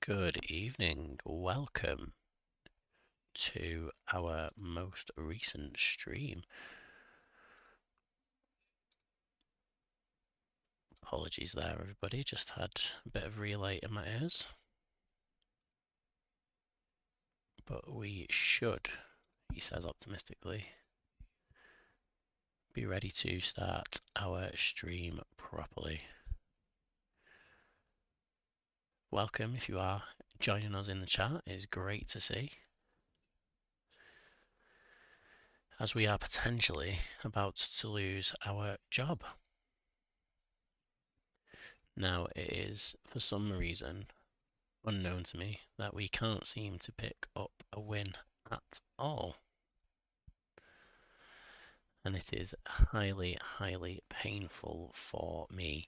Good evening. Welcome to our most recent stream. Apologies there, everybody. Just had a bit of relay in my ears. But we should, he says optimistically, be ready to start our stream properly. Welcome if you are joining us in the chat. It's great to see, as we are potentially about to lose our job. Now, it is, for some reason, unknown to me, that we can't seem to pick up a win at all. And it is highly, highly painful for me,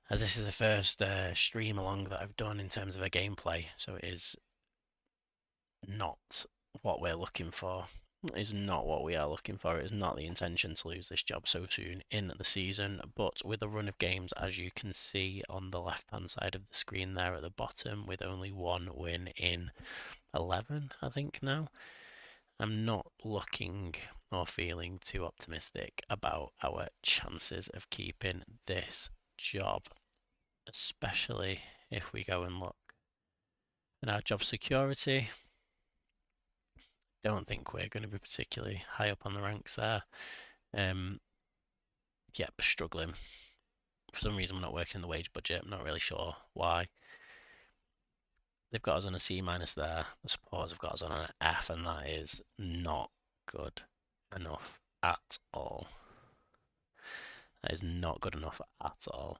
as this is the first stream along that I've done in terms of a gameplay, so it is not what we're looking for. It is not what we are looking for. It is not the intention to lose this job so soon in the season, but with a run of games, as you can see on the left-hand side of the screen there at the bottom, with only one win in 11, I think now, I'm not looking or feeling too optimistic about our chances of keeping this job, especially if we go and look at our job security. Don't think we're going to be particularly high up on the ranks there. Yeah, struggling. For some reason, we're not working in the wage budget. I'm not really sure why. They've got us on a C minus there. The supporters have got us on an F, and that is not good enough at all. That is not good enough at all.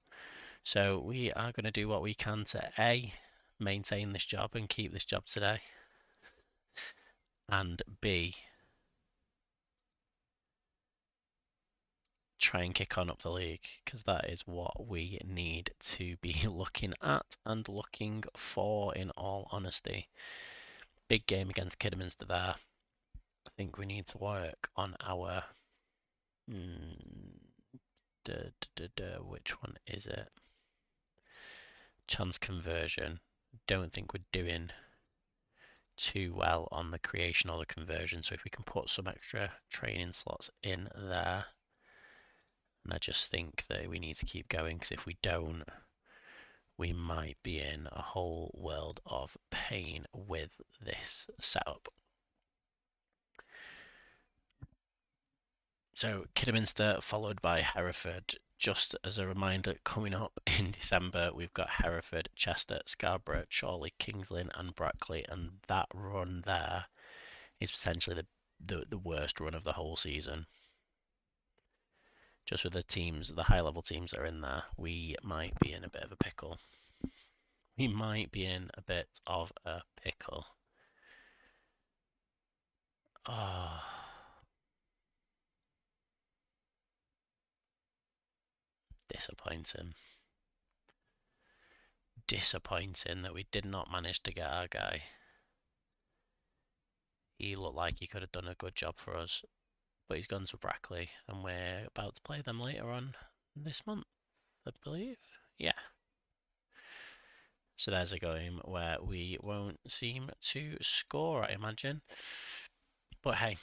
So we are going to do what we can to A, maintain this job and keep this job today, and B, try and kick on up the league, because that is what we need to be looking at and looking for, in all honesty. Big game against Kidderminster there. I think we need to work on our which one is it? Chance conversion. Don't think we're doing too well on the creation or the conversion, so if we can put some extra training slots in there, and I just think that we need to keep going, because if we don't, we might be in a whole world of pain with this setup. So Kidderminster followed by Hereford. Just as a reminder, coming up in December, we've got Hereford, Chester, Scarborough, Chorley, Kings Lynn and Brackley, and that run there is potentially the worst run of the whole season. Just with the teams, the high-level teams that are in there, we might be in a bit of a pickle. We might be in a bit of a pickle. Oh. Disappointing. Disappointing that we did not manage to get our guy. He looked like he could have done a good job for us, but he's gone to Brackley, and we're about to play them later on this month, I believe. Yeah. So there's a game where we won't seem to score, I imagine. But hey,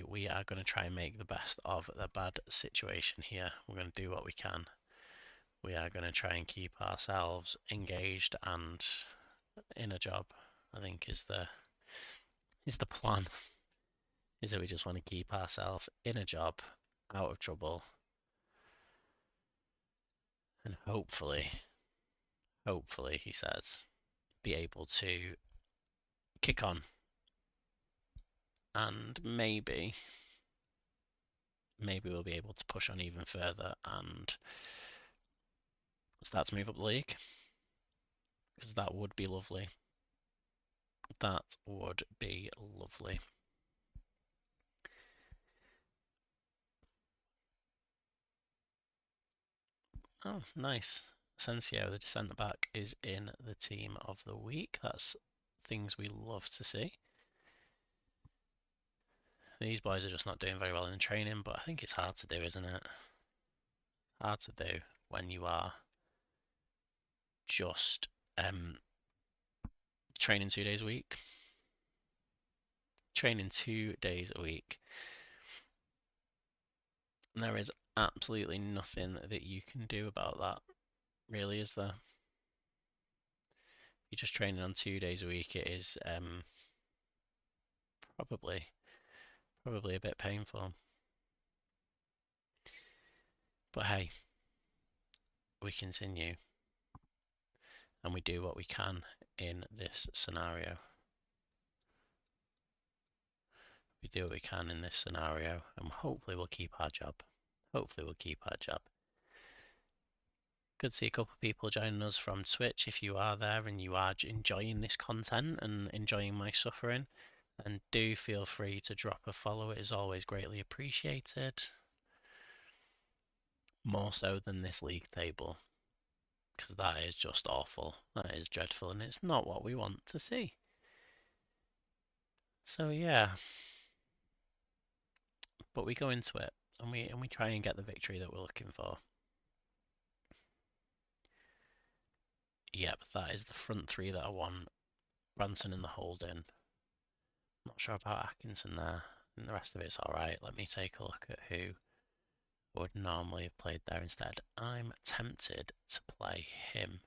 we are going to try and make the best of the bad situation here. We're going to do what we can. We are going to try and keep ourselves engaged and in a job, I think is the plan. Is that we just want to keep ourselves in a job, out of trouble, and hopefully, he says, be able to kick on, and maybe we'll be able to push on even further and start to move up the league, because that would be lovely. That would be lovely. Oh, nice. Sensio, the centre back, is in the team of the week. That's things we love to see. These boys are just not doing very well in training, but I think it's hard to do, isn't it? Hard to do when you are just Um, training 2 days a week. Training 2 days a week. And there is absolutely nothing that you can do about that, really, is there? You're just training on 2 days a week. It is probably a bit painful. But hey, we continue and we do what we can in this scenario. We do what we can in this scenario, and hopefully we'll keep our job. Hopefully we'll keep our job. Good to see a couple of people joining us from Twitch. If you are there and you are enjoying this content and enjoying my suffering, then do feel free to drop a follow. It is always greatly appreciated. More so than this league table, because that is just awful. That is dreadful, and it's not what we want to see. So yeah, but we go into it and we try and get the victory that we're looking for. Yep, that is the front three that I want. Branson and the Holden. Not sure about Atkinson there, and the rest of it's alright. Let me take a look at who would normally have played there instead. I'm tempted to play him,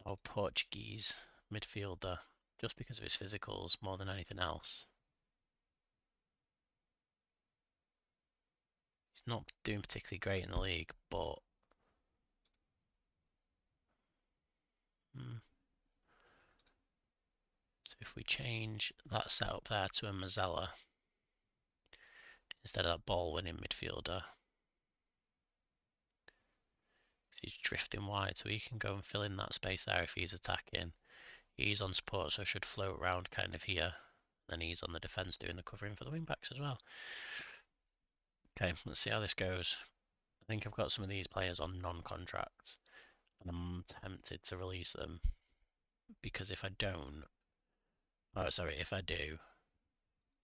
or Portuguese midfielder, just because of his physicals more than anything else. He's not doing particularly great in the league, but so if we change that setup there to a Mazzella instead of that ball-winning midfielder, he's drifting wide, so he can go and fill in that space there if he's attacking. He's on support, so should float around kind of here. Then he's on the defence doing the covering for the wing-backs as well. Okay, let's see how this goes. I think I've got some of these players on non-contracts, and I'm tempted to release them because if I don't, oh sorry, if I do,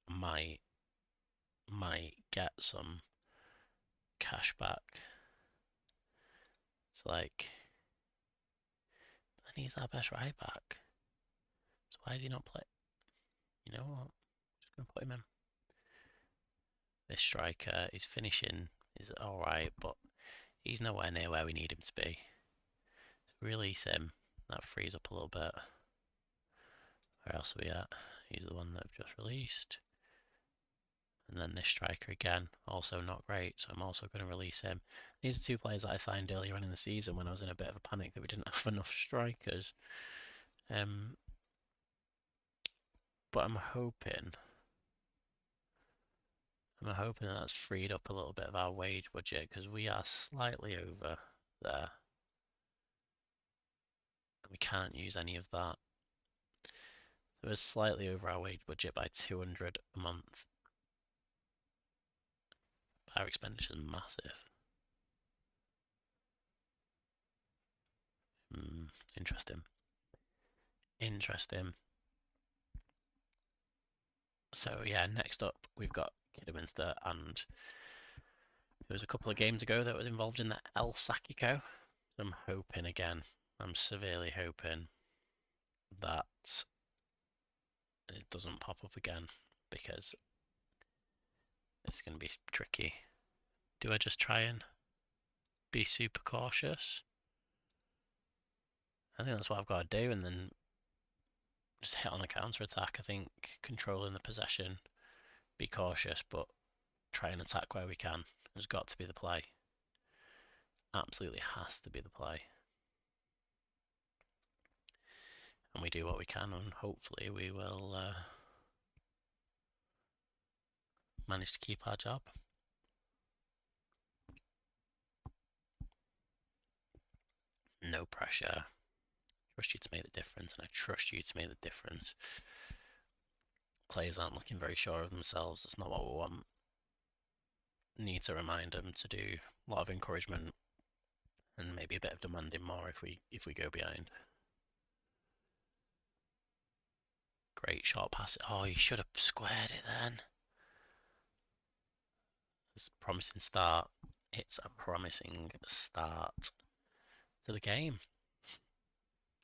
I might get some cash back. It's like, and he's our best right back. So why is he not play? You know what? I'm just gonna put him in. This striker, his finishing is alright, but he's nowhere near where we need him to be. So release him. That frees up a little bit. Where else are we at? He's the one that I've just released. And then this striker again, also not great, so I'm also going to release him. These are two players that I signed earlier on in the season when I was in a bit of a panic that we didn't have enough strikers. But I'm hoping that that's freed up a little bit of our wage budget because we are slightly over there. We can't use any of that. So we're slightly over our wage budget by 200 a month. Our expenditure is massive. Interesting. Interesting. So yeah, next up we've got Kidderminster, and there was a couple of games ago that was involved in the El Sacico. I'm hoping again, I'm severely hoping that it doesn't pop up again because it's going to be tricky. Do I just try and be super cautious? I think that's what I've got to do, and then just hit on the counter attack. I think controlling the possession, be cautious, but try and attack where we can has got to be the play. Absolutely has to be the play. And we do what we can, and hopefully we will manage to keep our job. No pressure. Trust you to make the difference, and I trust you to make the difference. Players aren't looking very sure of themselves. That's not what we want. Need to remind them to do a lot of encouragement and maybe a bit of demanding more if we go behind. Great short pass. Oh, you should have squared it then. It's a promising start. It's a promising start to the game.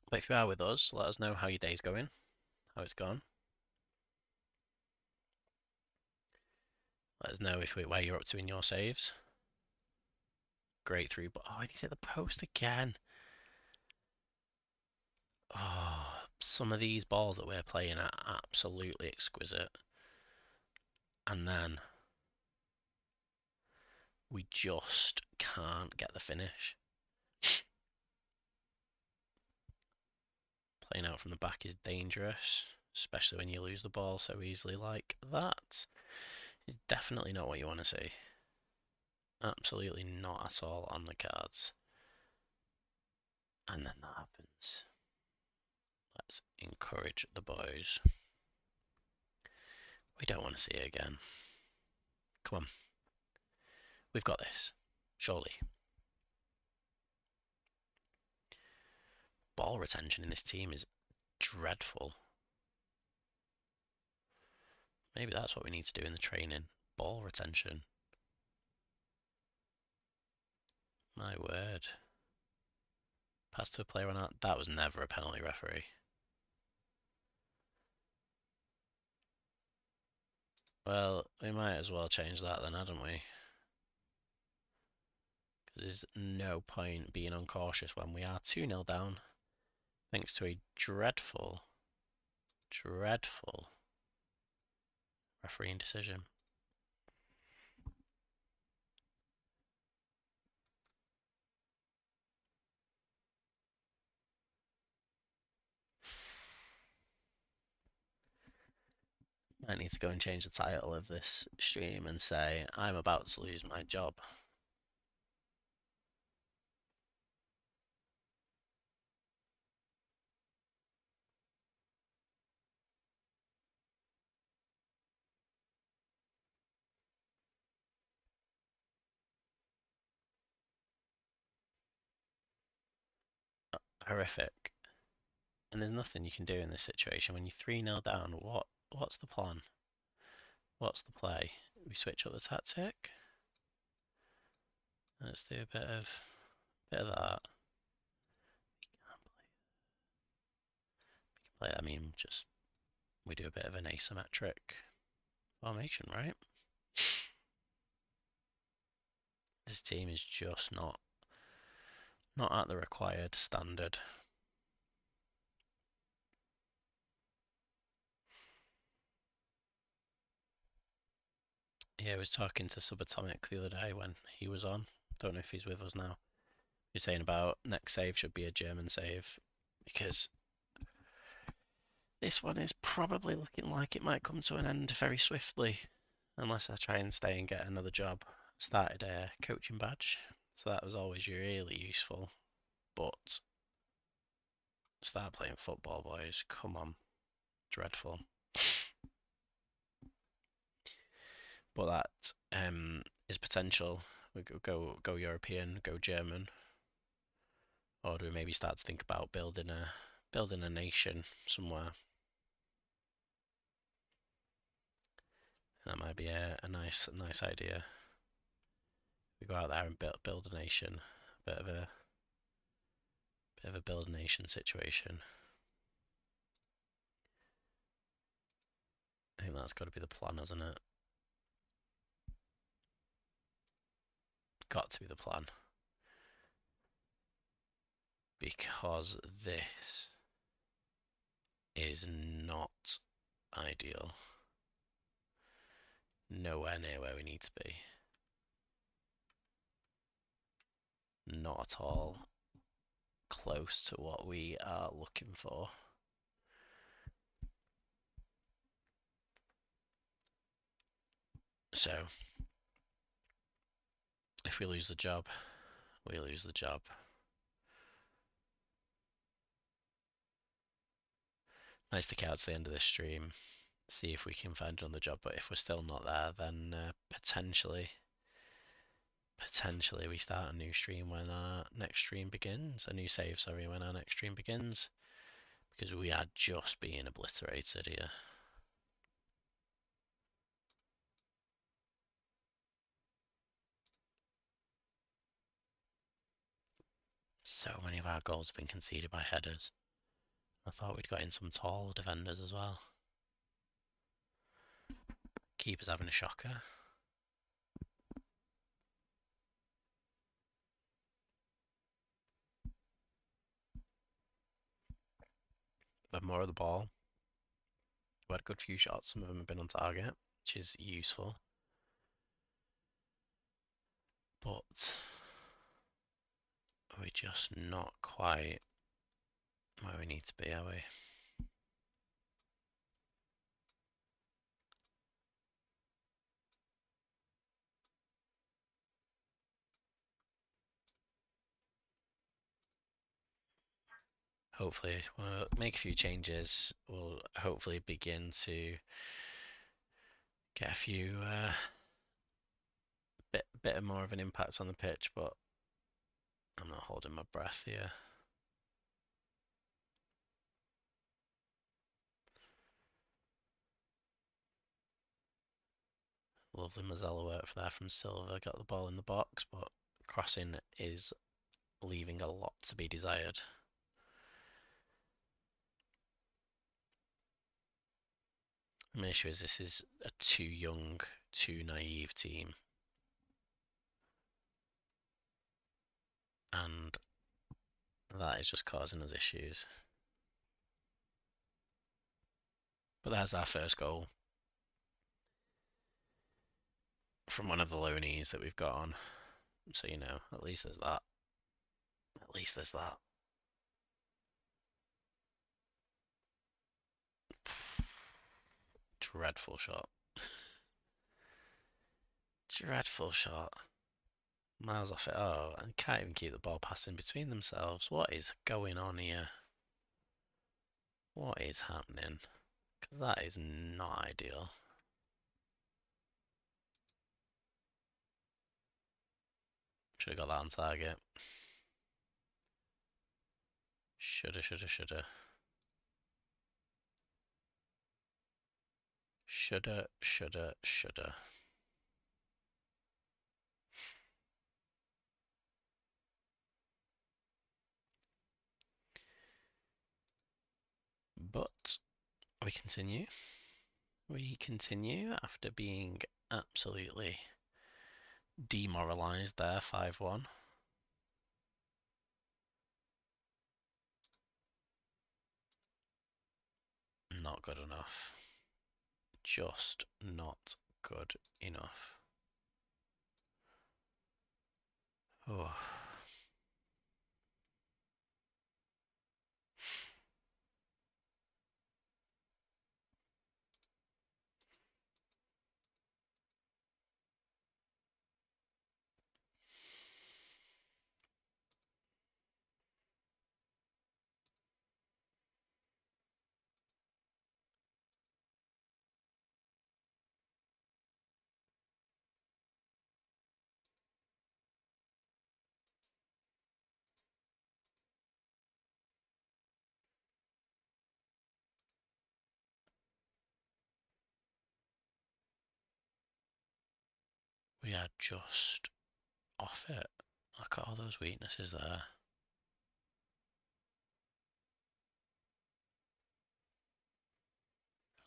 But if you are with us, let us know how your day's going, how it's gone. Let us know where you're up to in your saves. Great through, but I need to hit the post again. Oh, some of these balls that we're playing are absolutely exquisite. And then we just can't get the finish. Playing out from the back is dangerous, especially when you lose the ball so easily like that. It's definitely not what you want to see. Absolutely not at all on the cards. And then that happens. Let's encourage the boys. We don't want to see it again. Come on. We've got this. Surely. Ball retention in this team is dreadful. Maybe that's what we need to do in the training. Ball retention. My word. Pass to a player on that. That was never a penalty, referee. Well, we might as well change that then, hadn't we? Because there's no point being uncautious when we are 2-0 down. Thanks to a dreadful refereeing decision. I need to go and change the title of this stream and say, I'm about to lose my job. Horrific. And there's nothing you can do in this situation. When you're 3-0 down, what's the plan? What's the play? We switch up the tactic. Let's do a bit of that. I mean, just we do a bit of an asymmetric formation, right? This team is just not at the required standard. Yeah, I was talking to Subatomic the other day when he was on. Don't know if he's with us now. He was saying about next save should be a German save because this one is probably looking like it might come to an end very swiftly unless I try and stay and get another job. Started a coaching badge, so that was always really useful. But start playing football, boys. Come on. Dreadful. But that is potential. We go European, go German, or do we maybe start to think about building a nation somewhere? That might be a nice idea. We go out there and build a nation, a bit of a build a nation situation. I think that's got to be the plan, hasn't it? Got to be the plan. Because this is not ideal. Nowhere near where we need to be. Not at all close to what we are looking for. So, if we lose the job, we lose the job. Might stick out to the end of this stream, see if we can find another job, but if we're still not there, then potentially we start a new stream when our next stream begins. A new save, sorry, when our next stream begins. Because we are just being obliterated here. So many of our goals have been conceded by headers. I thought we'd got in some tall defenders as well. Keeper's having a shocker. But more of the ball. We had a good few shots. Some of them have been on target, which is useful. But we're just not quite where we need to be, are we? Hopefully, we'll make a few changes. We'll hopefully begin to get a few bit more of an impact on the pitch, but I'm not holding my breath here. Lovely Mazzella work there from Silva. Got the ball in the box, but crossing is leaving a lot to be desired. The main issue is this is a too young, too naive team. And that is just causing us issues. But there's our first goal from one of the loanees that we've got on. So, you know, at least there's that. At least there's that. Dreadful shot. Dreadful shot. Miles off it. Oh, and can't even keep the ball passing between themselves. What is going on here? What is happening? Because that is not ideal. Should have got that on target. Shoulda, shoulda, shoulda. Shoulda, shoulda, shoulda. But we continue. We continue after being absolutely demoralised there, 5-1. Not good enough. Just not good enough. Oh. We are just off it. Look at all those weaknesses there.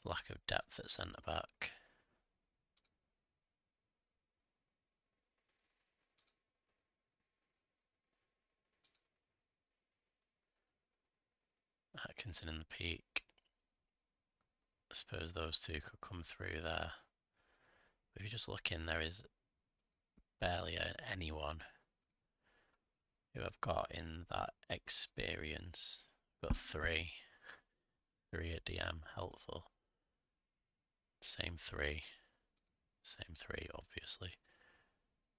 Lack of depth at centre back. Atkinson in the peak. I suppose those two could come through there. But if you just look in, there is barely anyone who I've got in that experience. Got three at DM, helpful. Same three, obviously.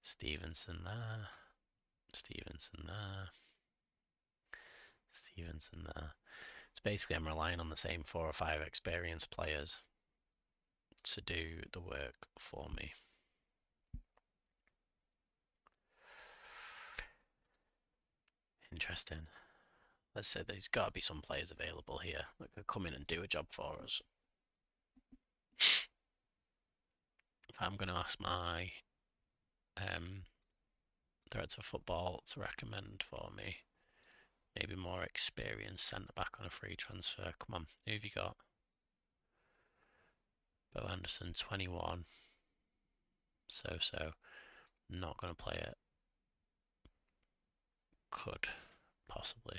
Stevenson there, Stevenson there, Stevenson there. So basically I'm relying on the same 4 or 5 experienced players to do the work for me. Interesting. Let's say there's got to be some players available here that could come in and do a job for us. If I'm going to ask my director of football to recommend for me, Maybe more experienced centre back on a free transfer. Come on, who have you got? Bo Henderson, 21. So. Not going to play it. Could. Possibly.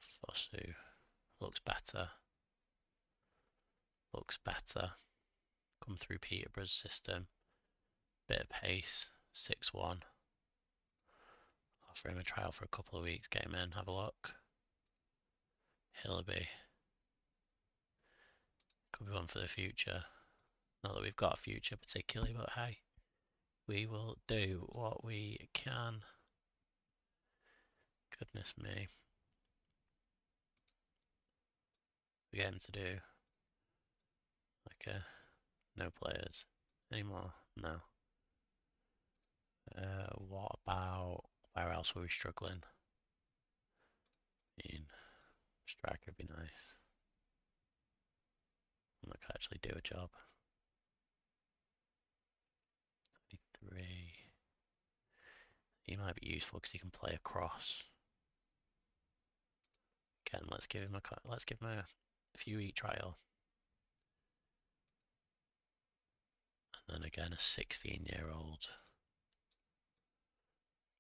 Fosu. Looks better. Looks better. Come through Peterborough's system. Bit of pace. 6-1. Offer him a trial for a couple of weeks. Get him in. Have a look. Hillaby. Could be one for the future. Not that we've got a future particularly, but hey. We will do what we can. Goodness me. We get him to do like no players anymore. No. What about where else were we struggling? I mean, striker would be nice. One that could actually do a job. 23. He might be useful because he can play across. Again, let's give him a few each trial. And then again, a 16-year-old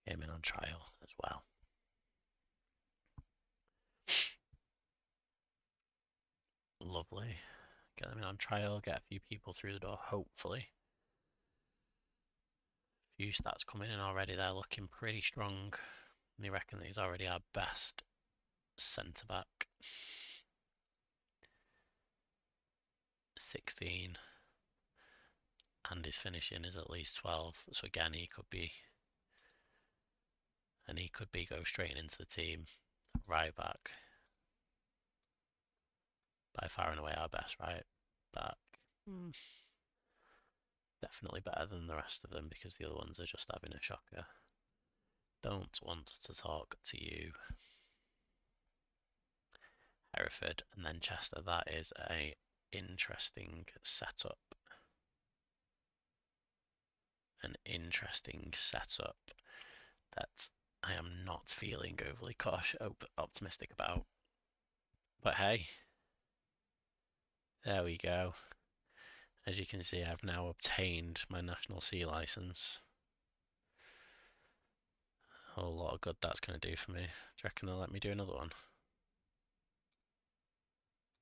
came in on trial as well. Lovely. Get them in on trial, get a few people through the door, hopefully. A few stats coming in already, they're looking pretty strong. They reckon that he's already our best centre-back. 16. And his finishing is at least 12. So again, he could be go straight into the team. Right back. By far and away our best right back. Definitely better than the rest of them because the other ones are just having a shocker. Don't want to talk to you. Hereford and then Chester. That is a interesting setup. An interesting setup that I am not feeling overly optimistic about. But hey, there we go. As you can see, I've now obtained my National C license. A whole lot of good that's going to do for me. Do you reckon they'll let me do another one? Do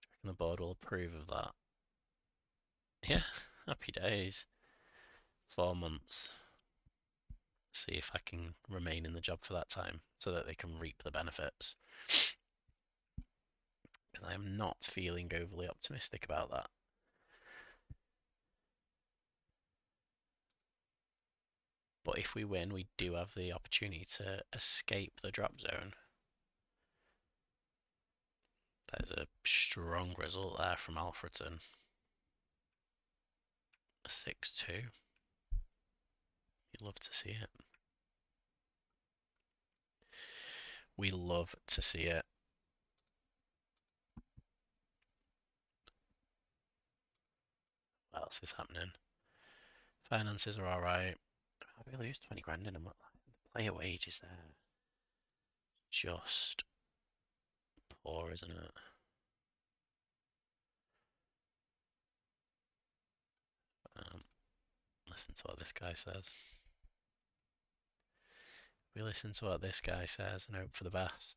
you reckon the board will approve of that? Yeah, happy days. 4 months. See if I can remain in the job for that time so that they can reap the benefits. Because I am not feeling overly optimistic about that. But if we win, we do have the opportunity to escape the drop zone. That is a strong result there from Alfreton. A 6-2. You'd love to see it. We love to see it. What else is happening? Finances are alright. We lose 20 grand in a month. The player wages there. Just poor, isn't it? Listen to what this guy says. We listen to what this guy says and hope for the best.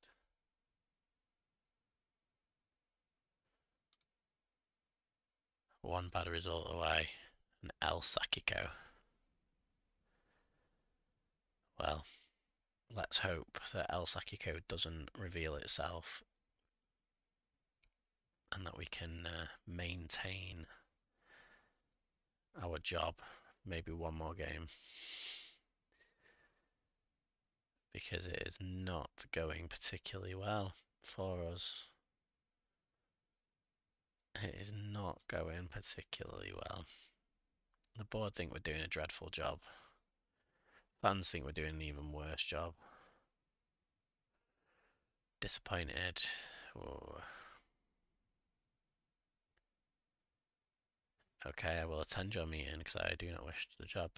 One bad result away. An El Sakiko. Well, let's hope that El Sakiko doesn't reveal itself and that we can maintain our job. Maybe one more game. Because it is not going particularly well for us. It is not going particularly well. The board think we're doing a dreadful job. Fans think we're doing an even worse job. Disappointed. Ooh. Okay, I will attend your meeting because I do not wish the job.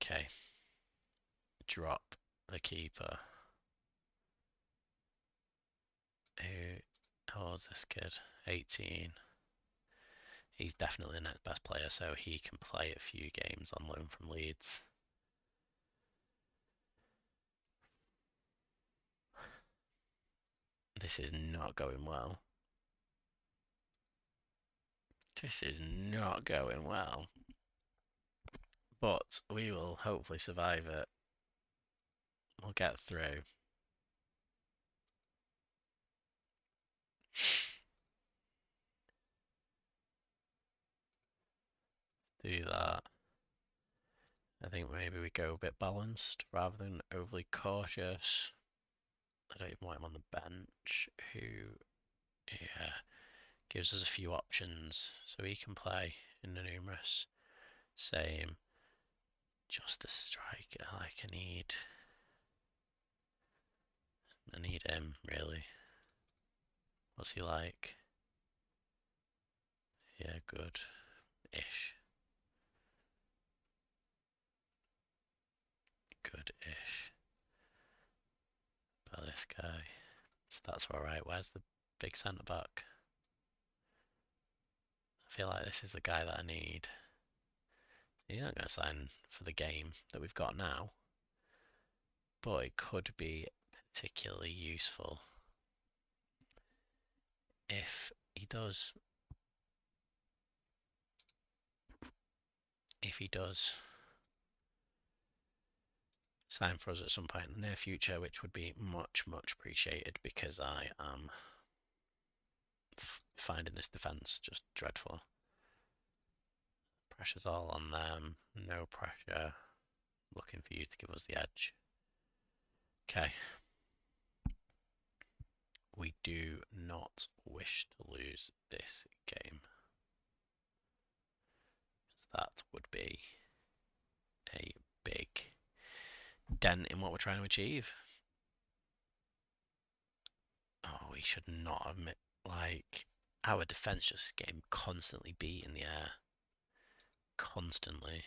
Okay. Drop the keeper. How old is this kid? 18. He's definitely the next best player, so he can play a few games on loan from Leeds. This is not going well. This is not going well. But we will hopefully survive it. We'll get through. Do that. I think maybe we go a bit balanced rather than overly cautious. I don't even want him on the bench, who, yeah, gives us a few options so he can play in the numerous. Same. Just a striker. Like I need him really. What's he like? Yeah, good-ish. Good-ish. But this guy, stats were alright. Where's the big centre back? I feel like this is the guy that I need. He's not going to sign for the game that we've got now, but it could be particularly useful if he does. If he does sign for us at some point in the near future, which would be much, much appreciated because I am finding this defence just dreadful. Pressure's all on them, no pressure. Looking for you to give us the edge. Okay. We do not wish to lose this game. That would be a big dent in what we're trying to achieve. Oh, we should not have, like, our defense just getting constantly beat in the air. Constantly.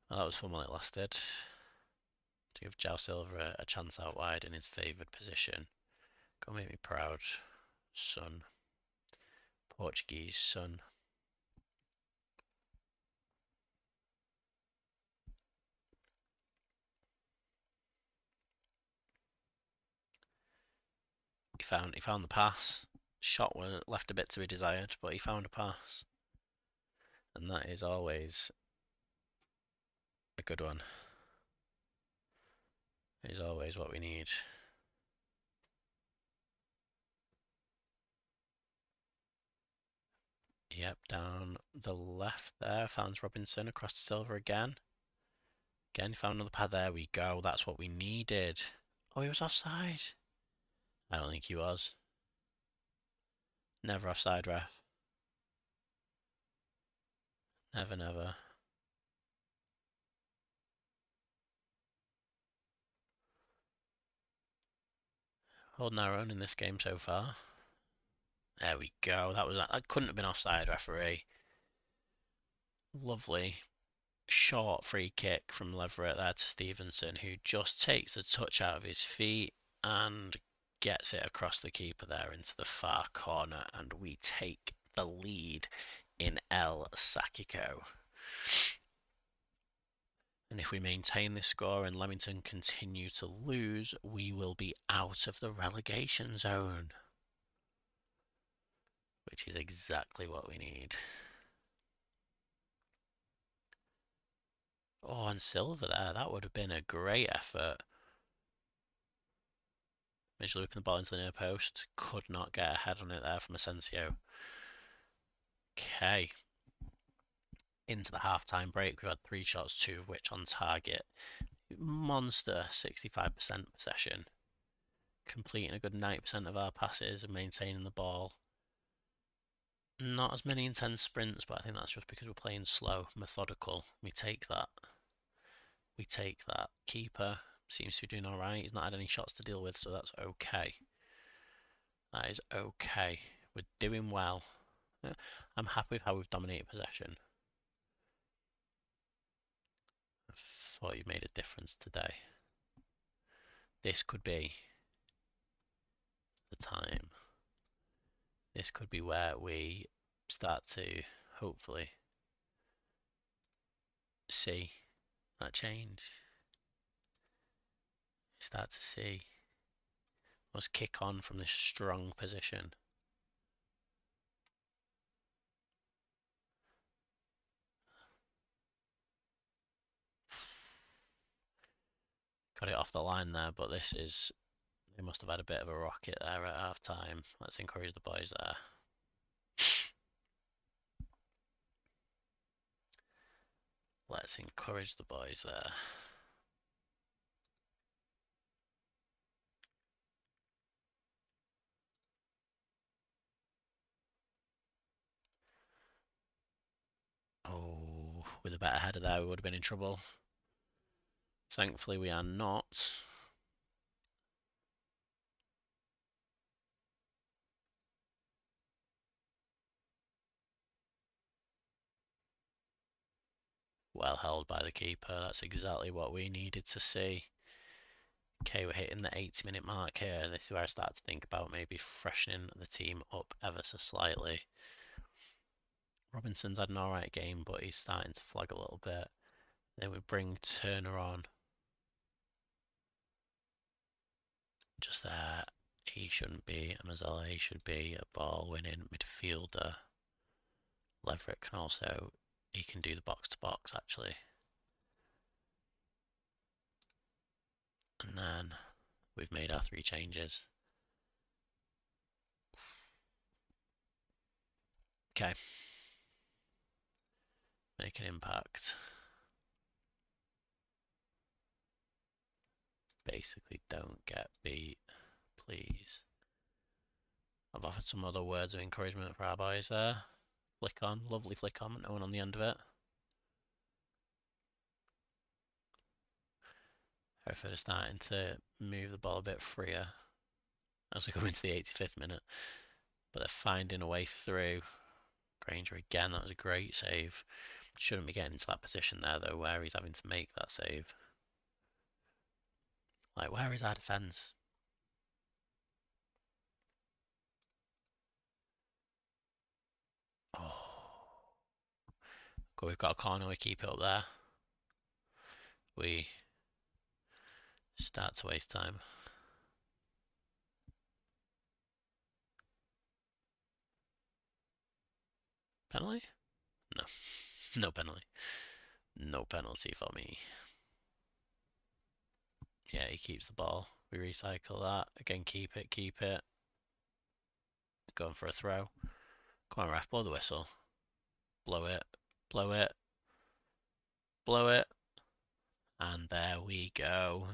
Well, that was fun while it lasted. To give João Silva a chance out wide in his favoured position. Go make me proud, son. Portuguese son. He found the pass. Shot left a bit to be desired, but he found a pass. And that is always a good one. It is always what we need. Yep, down the left there, found Robinson across to Silver again. Again, found another pad. There we go. That's what we needed. Oh, he was offside. I don't think he was. Never offside, ref. Never, never. Holding our own in this game so far. There we go. That couldn't have been offside, referee. Lovely short free kick from Leverett there to Stevenson, who just takes the touch out of his feet and gets it across the keeper there into the far corner, and we take the lead in El Sacico. And if we maintain this score and Leamington continue to lose, we will be out of the relegation zone, which is exactly what we need. Oh, and Silver there, that would have been a great effort. Major looping the ball into the near post, could not get a head on it there from Asensio. Okay, into the half-time break, we've had 3 shots, 2 of which on target. Monster 65% possession, completing a good 90% of our passes and maintaining the ball. Not as many intense sprints, but I think that's just because we're playing slow, methodical. We take that. We take that. Keeper seems to be doing alright. He's not had any shots to deal with, so that's okay. That is okay. We're doing well. I'm happy with how we've dominated possession. thought you made a difference today. This could be the time. This could be where we start to hopefully see that change. Start to see us kick on from this strong position. Got it off the line there, but this is, they must have had a bit of a rocket there at half time. Let's encourage the boys there. Let's encourage the boys there. Oh, with a better header there, we would have been in trouble. Thankfully, we are not. Well held by the keeper. That's exactly what we needed to see. Okay, we're hitting the 80-minute mark here. This is where I start to think about maybe freshening the team up ever so slightly. Robinson's had an alright game, but he's starting to flag a little bit. Then we bring Turner on. Just there. He shouldn't be a Mazzella. He should be a ball-winning midfielder. Leverett can also, he can do the box-to-box actually. And then we've made our 3 changes. Okay. Make an impact. Basically, don't get beat, please. I've offered some other words of encouragement for our boys there. Flick on, lovely flick on, no one on the end of it. Hereford are starting to move the ball a bit freer as we go into the 85th minute, but they're finding a way through. Granger again, that was a great save. Shouldn't be getting into that position there though, where he's having to make that save. Like, where is our defence? Oh, good, we've got a corner, we keep it up there. We start to waste time. Penalty? No, no penalty. No penalty for me. Yeah, he keeps the ball. We recycle that. Again, keep it, keep it. Going for a throw. Come on, ref, blow the whistle. Blow it, blow it, blow it. And there we go.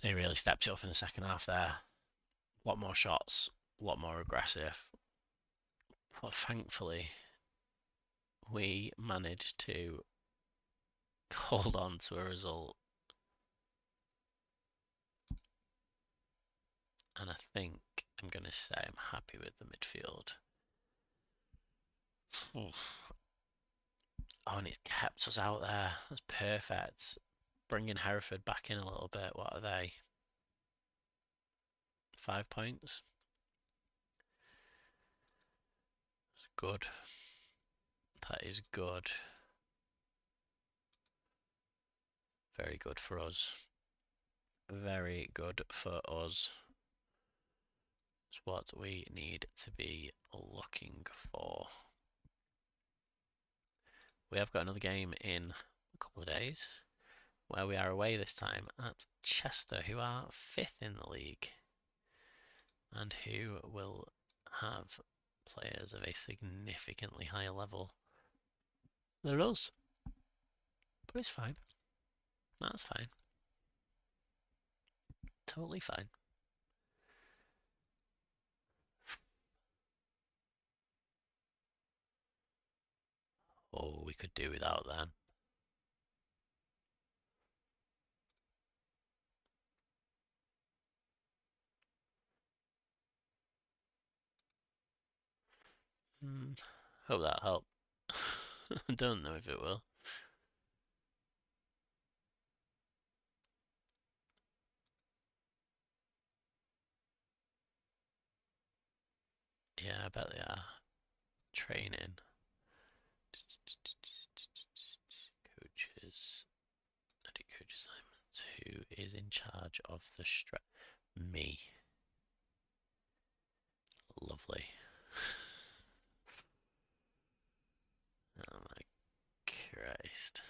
They really stepped it up in the second half there. A lot more shots, a lot more aggressive. But thankfully, we managed to hold on to a result. And I think I'm going to say I'm happy with the midfield. Oof. Oh, and it kept us out there. That's perfect. Bringing Hereford back in a little bit. What are they? 5 points? It's good. That is good. Very good for us. Very good for us. It's what we need to be looking for. We have got another game in a couple of days where we are away this time at Chester, who are 5th in the league and who will have players of a significantly higher level than us. But it's fine. That's fine. Totally fine. Oh, we could do without that. Hope that helped. I don't know if it will. Yeah, I bet they are. Training. Coaches. Edit coach assignments. Who is in charge of the strap? Me. Lovely. Oh my Christ.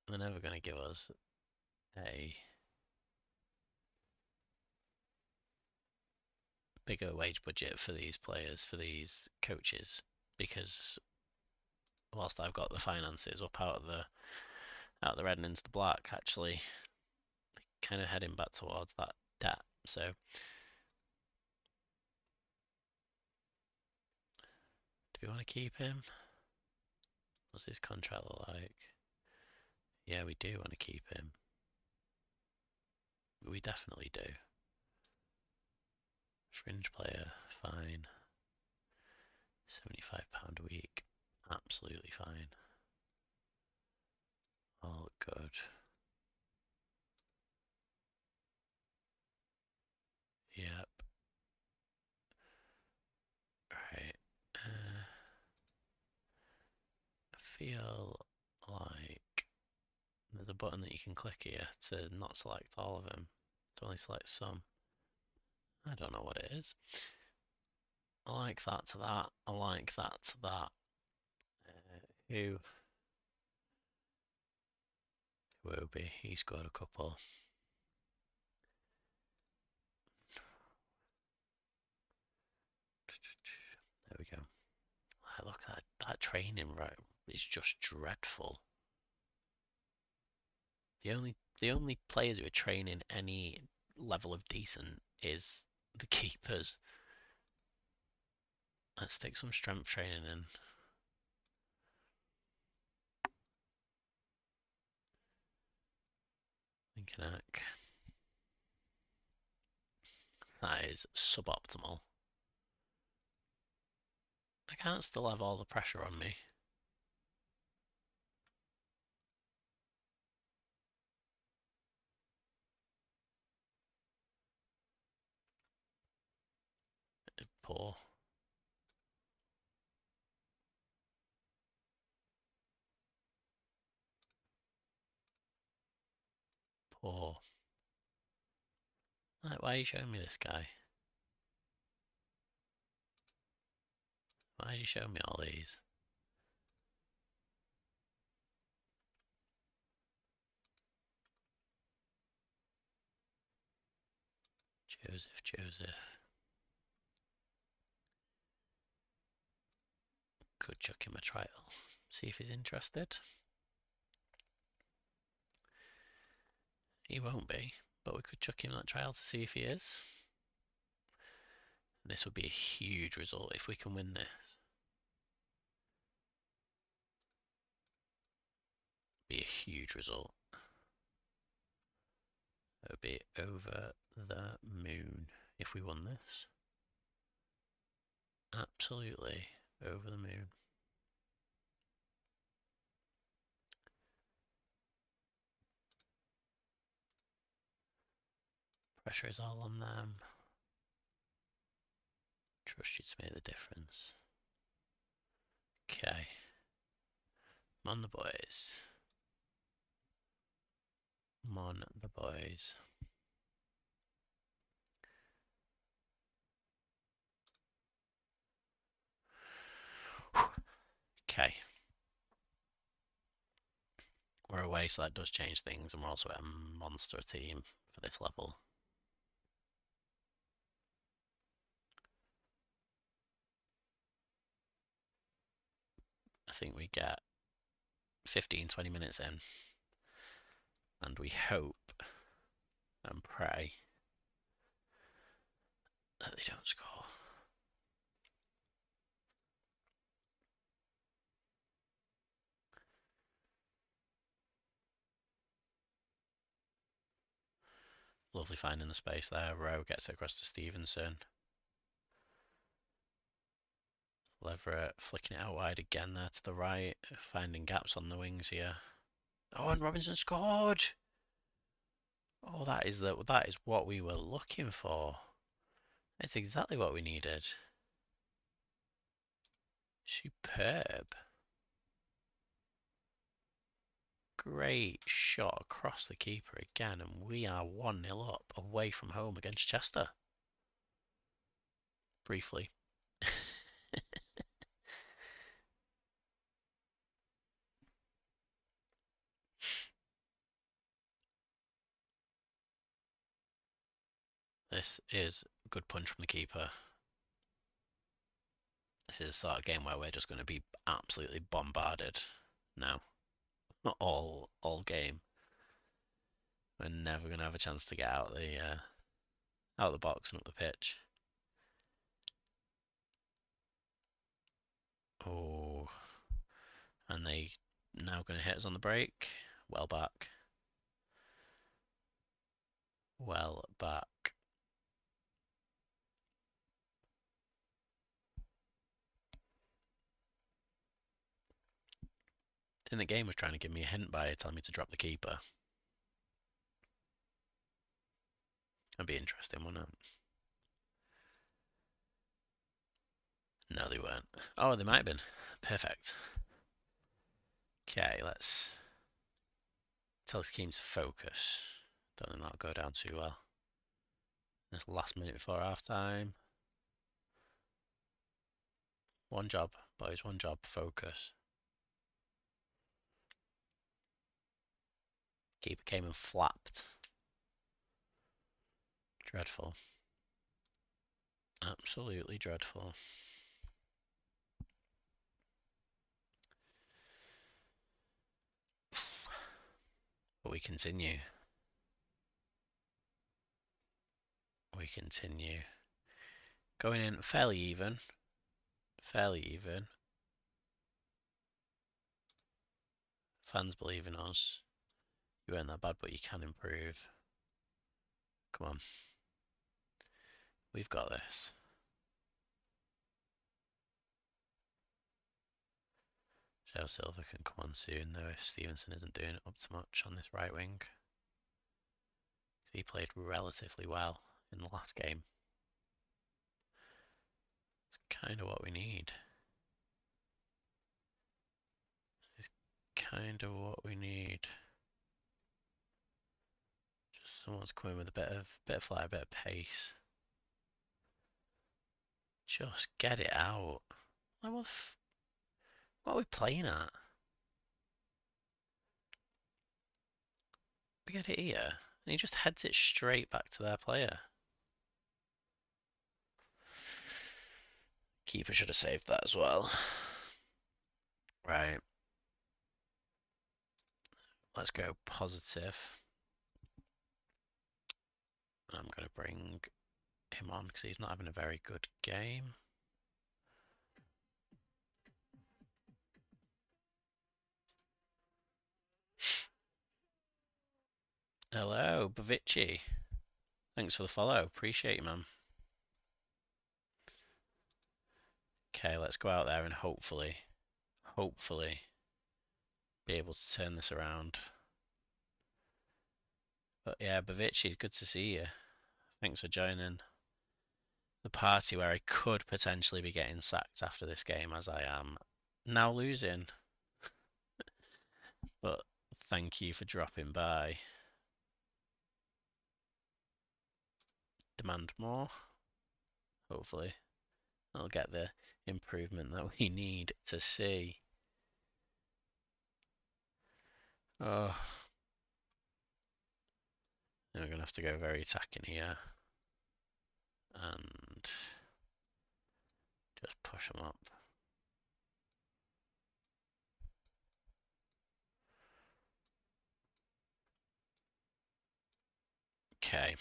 They're never going to give us a bigger wage budget for these players, for these coaches, because whilst I've got the finances up out of the red and into the black, actually kind of heading back towards that debt. So do we want to keep him? What's his contract look like? Yeah, we do want to keep him. We definitely do. Fringe player, fine. £75 a week, absolutely fine. All good. Yep. Right. I feel like there's a button that you can click here to not select all of them, to only select some. I don't know what it is. I like that to that. I like that to that. Who? Wobie, he scored a couple. There we go. Look at that training, right? It's just dreadful. The only players who are training any level of decent is the keepers. Let's take some strength training in. Lincoln. That is suboptimal. I can't still have all the pressure on me. Poor. Poor. Like, why are you showing me this guy? Why are you showing me all these? Joseph. Could chuck him a trial. See if he's interested. He won't be, but we could chuck him that trial to see if he is. This would be a huge result if we can win this. Be a huge result. It would be over the moon if we won this. Absolutely over the moon. Pressure is all on them. Trust you to make the difference. Okay. Come on the boys. Come on the boys. Okay. We're away, so that does change things, and we're also at a monster team for this level. I think we get 15-20 minutes in, and we hope and pray that they don't score. Lovely finding the space there. Rowe gets it across to Stevenson. Leverett flicking it out wide again there to the right, finding gaps on the wings here. Oh, and Robinson scored! Oh, that is what we were looking for. It's exactly what we needed. Superb. Great shot across the keeper again, and we are 1-0 up away from home against Chester. Briefly. This is a good punch from the keeper. This is the sort of game where we're just going to be absolutely bombarded now. Not all game. We're never going to have a chance to get out the box and up the pitch. Oh, and they now going to hit us on the break. Well back. Well back. I think the game was trying to give me a hint by telling me to drop the keeper. That'd be interesting, wouldn't it? No, they weren't. Oh, they might have been. Perfect. Okay, let's tell this team to focus. Don't think that'll go down too well. This last minute before half time. One job, boys, one job. Focus. Keeper came and flapped. Dreadful. Absolutely dreadful. But we continue. We continue. Going in fairly even. Fairly even. Fans believe in us. You weren't that bad, but you can improve. Come on. We've got this. Joe Silva can come on soon, though, if Stevenson isn't doing it up to much on this right wing. He played relatively well in the last game. It's kind of what we need. It's kind of what we need. Just someone's coming with a bit of flair, a bit of pace. Just get it out. Like, what are we playing at? We get it here, and he just heads it straight back to their player. Keeper should have saved that as well. Right. Let's go positive. I'm going to bring him on because he's not having a very good game. Hello, Bavici. Thanks for the follow. Appreciate you, man. Okay, let's go out there and hopefully be able to turn this around. But yeah, Bavici, good to see you. Thanks for joining the party where I could potentially be getting sacked after this game, as I am now losing. But thank you for dropping by. Demand more. Hopefully, I'll get the improvement that we need to see. Oh, we're going to have to go very attacking here. And just push them up. Okay.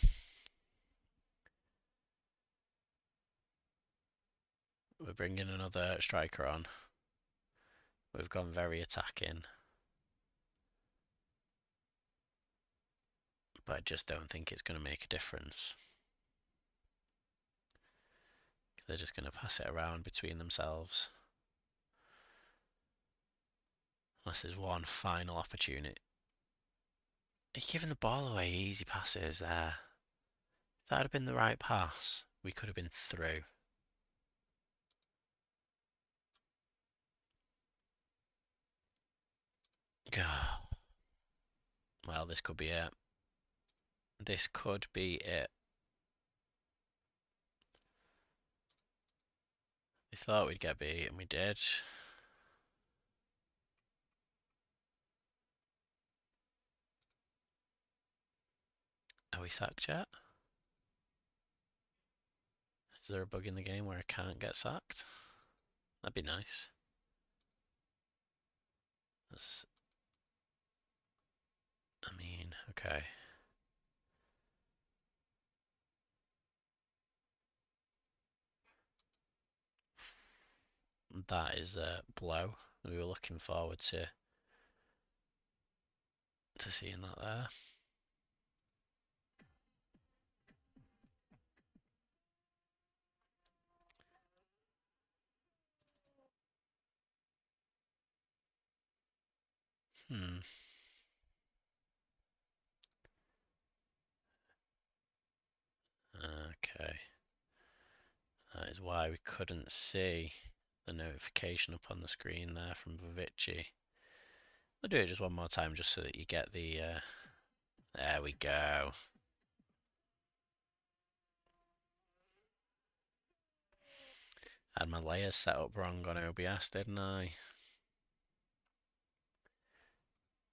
We're bringing another striker on. We've gone very attacking. But I just don't think it's going to make a difference. They're just going to pass it around between themselves. Unless there's one final opportunity. He's giving the ball away, easy passes there. If that had been the right pass, we could have been through. Well, this could be it. This could be it. We thought we'd get beat, and we did. Are we sacked yet? Is there a bug in the game where I can't get sacked? That'd be nice. That's, I mean, okay. That is a blow. We were looking forward to seeing that there. Hmm. Okay. That is why we couldn't see the notification up on the screen there from Vivici. We'll do it just one more time just so that you get the... there we go. Had my layers set up wrong on OBS, didn't I?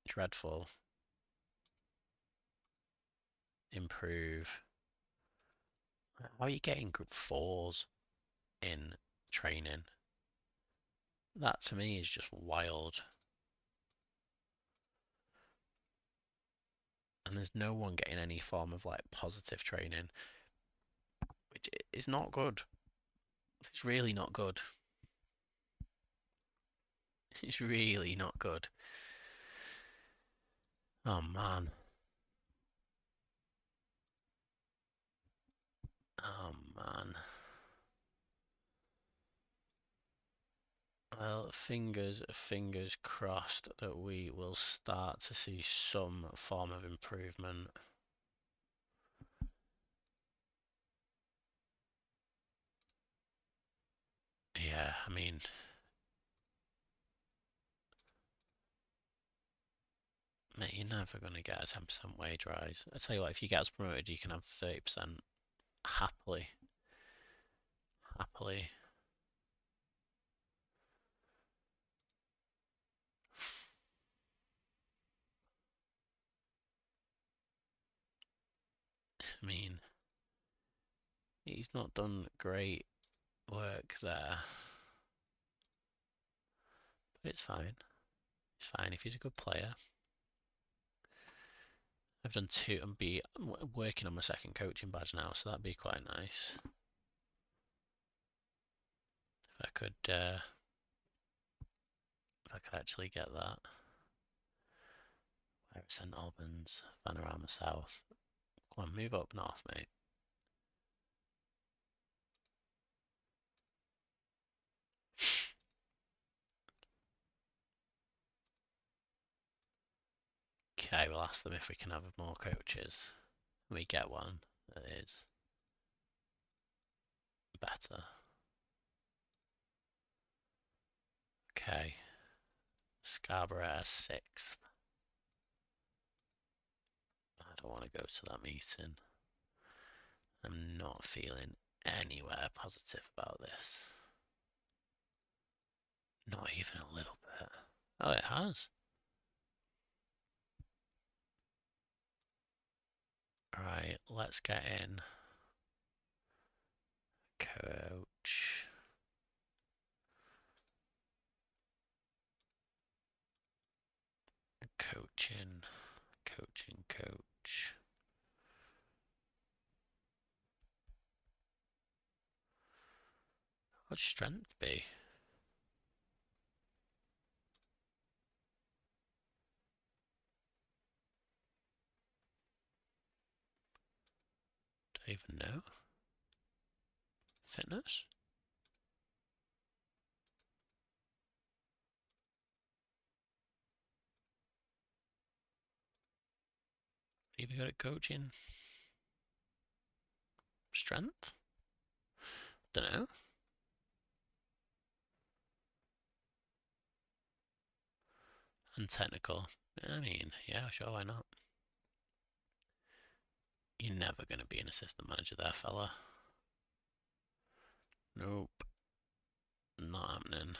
Dreadful. Improve. How are you getting good fours in training? That to me is just wild. And there's no one getting any form of like positive training, which is not good. It's really not good. It's really not good. Oh man. Oh man. Well, fingers crossed that we will start to see some form of improvement. Yeah, I mean, mate, you're never going to get a 10% wage rise. I tell you what, if you get us promoted, you can have 30% happily. Happily. I mean, he's not done great work there, but it's fine. It's fine if he's a good player. I've done two and I'm working on my second coaching badge now, so that'd be quite nice. If I could actually get that. Where it's St Albans, Panorama South. Come on, move up north, mate. Okay, we'll ask them if we can have more coaches. We get one that is better. Okay, Scarborough as 6th. I don't want to go to that meeting. I'm not feeling anywhere positive about this. Not even a little bit. Oh, it has. Right, let's get in. Coach. Coaching. Coach. What'd strength be? Do I even know? Fitness? Are you good at coaching? Strength? Don't know. And technical. I mean, yeah, sure, why not? You're never going to be an assistant manager there, fella. Nope. Not happening.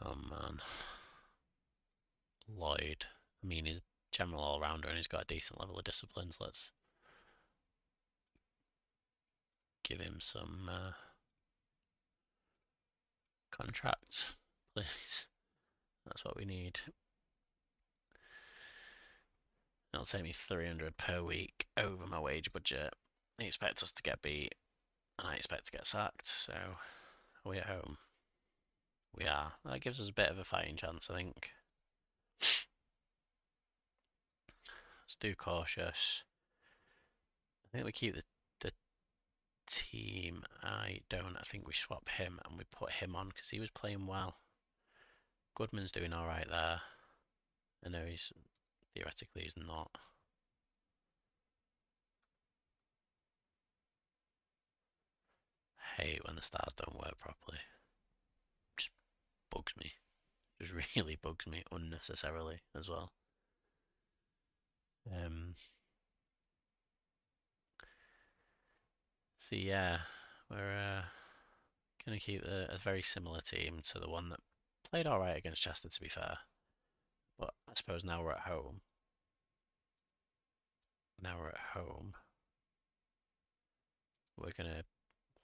Oh man. Lloyd. I mean, he's general all-rounder and he's got a decent level of disciplines. Let's give him some contracts, please. That's what we need. It'll take me 300 per week over my wage budget. He expects us to get beat, and I expect to get sacked. So, are we at home? We are. That gives us a bit of a fighting chance, I think. Let's do cautious. I think we keep the team. I don't. I think we swap him and we put him on because he was playing well. Goodman's doing all right there. I know he's theoretically he's not. Hate when the stars don't work properly. Just bugs me. Just really bugs me unnecessarily as well. So yeah, we're gonna keep a very similar team to the one that played all right against Chester, to be fair. But I suppose now we're at home. Now we're at home. We're gonna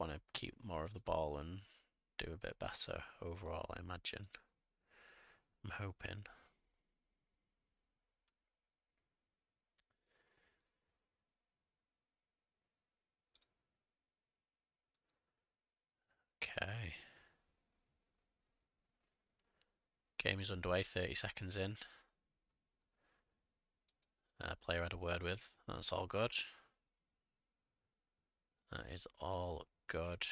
want to keep more of the ball and do a bit better overall, I imagine. I'm hoping. Okay. Game is underway, 30 seconds in. Player had a word with. That's all good. That is all good.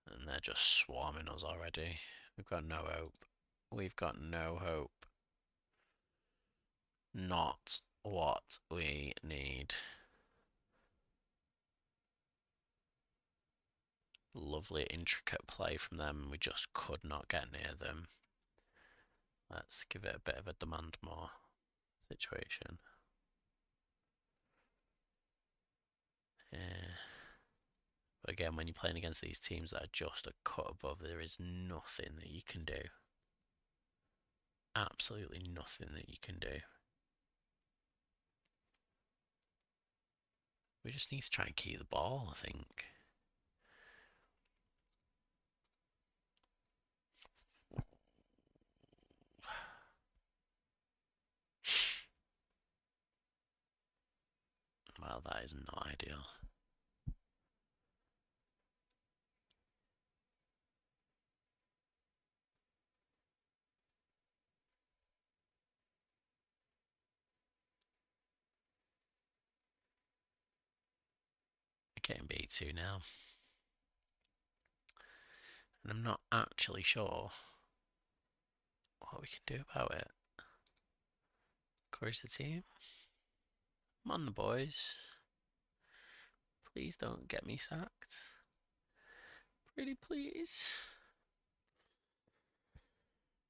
And they're just swarming us already. We've got no hope. We've got no hope. Not what we need. Lovely intricate play from them. We just could not get near them. Let's give it a bit of a demand more situation. Yeah. But again, when you're playing against these teams that are just a cut above, there is nothing that you can do. Absolutely nothing that you can do. We just need to try and keep the ball, I think. Well, that is not ideal. We're getting beat 2 now. And I'm not actually sure what we can do about it. Encourage the team. Come on, the boys. Please don't get me sacked. Pretty please.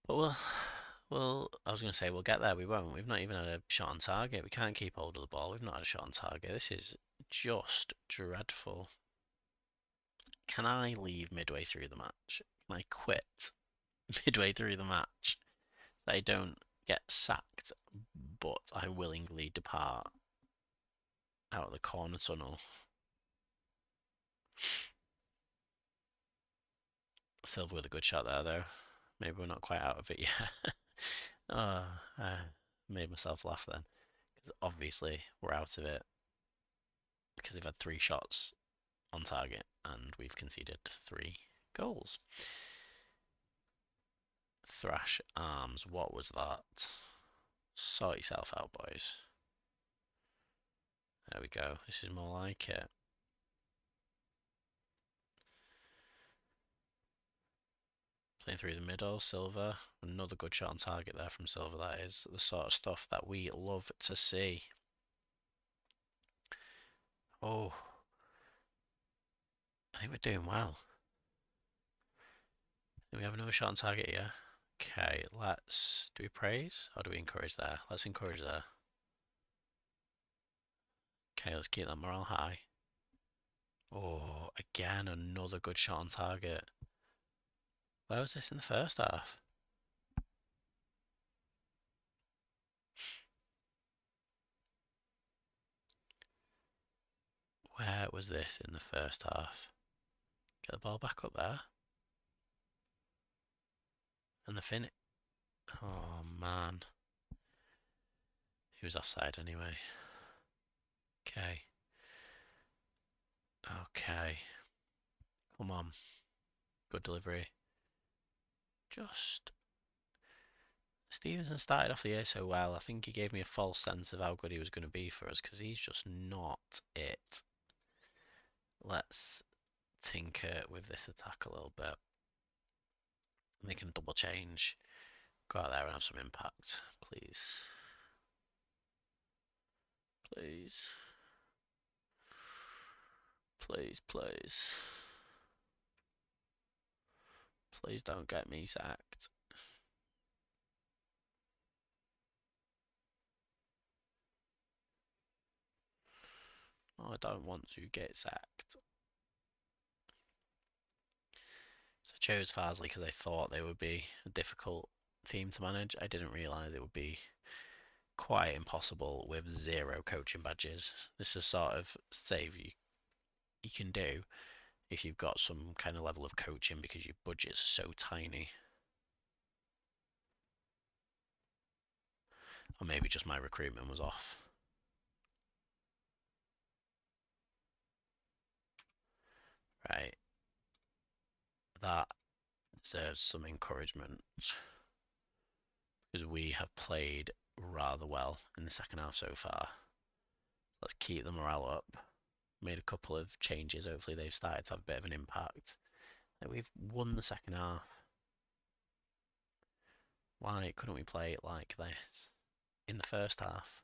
But I was going to say we'll get there. We won't. We've not even had a shot on target. We can't keep hold of the ball. We've not had a shot on target. This is just dreadful. Can I leave midway through the match? Can I quit midway through the match? So I don't get sacked, but I willingly depart out of the corner tunnel. Silver with a good shot there, though. Maybe we're not quite out of it yet. Oh, I made myself laugh then. Because obviously we're out of it because they've had 3 shots on target and we've conceded 3 goals. Thrash arms, what was that? Sort yourself out, boys. There we go. This is more like it. Playing through the middle, Silver. Another good shot on target there from Silver. That is the sort of stuff that we love to see. Oh, I think we're doing well. Do we have another shot on target here? Okay, do we praise or do we encourage there? Let's encourage there. Okay, let's keep that morale high. Oh, again, another good shot on target. Where was this in the first half? Where was this in the first half? Get the ball back up there. And the finish. Oh, man. He was offside anyway. Okay. Okay. Come on. Good delivery. Just. Stevenson started off the year so well. I think he gave me a false sense of how good he was going to be for us because he's just not it. Let's tinker with this attack a little bit. Make him double change. Go out there and have some impact, please. Please. Please, please. Please don't get me sacked. Oh, I don't want to get sacked. So I chose Farsley because I thought they would be a difficult team to manage. I didn't realise it would be quite impossible with 0 coaching badges. This is sort of save you can do if you've got some kind of level of coaching because your budgets are so tiny. Or maybe just my recruitment was off. Right. That deserves some encouragement because we have played rather well in the second half so far. Let's keep the morale up. Made a couple of changes. Hopefully they've started to have a bit of an impact. We've won the second half. Why couldn't we play it like this in the first half?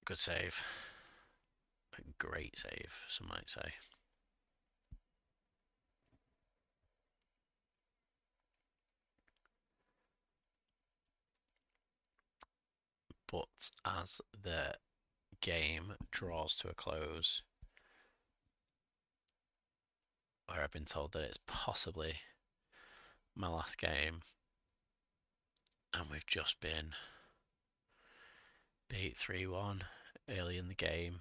Good save. A great save, some might say. But as the game draws to a close, where I've been told that it's possibly my last game, and we've just been beat 3-1 early in the game.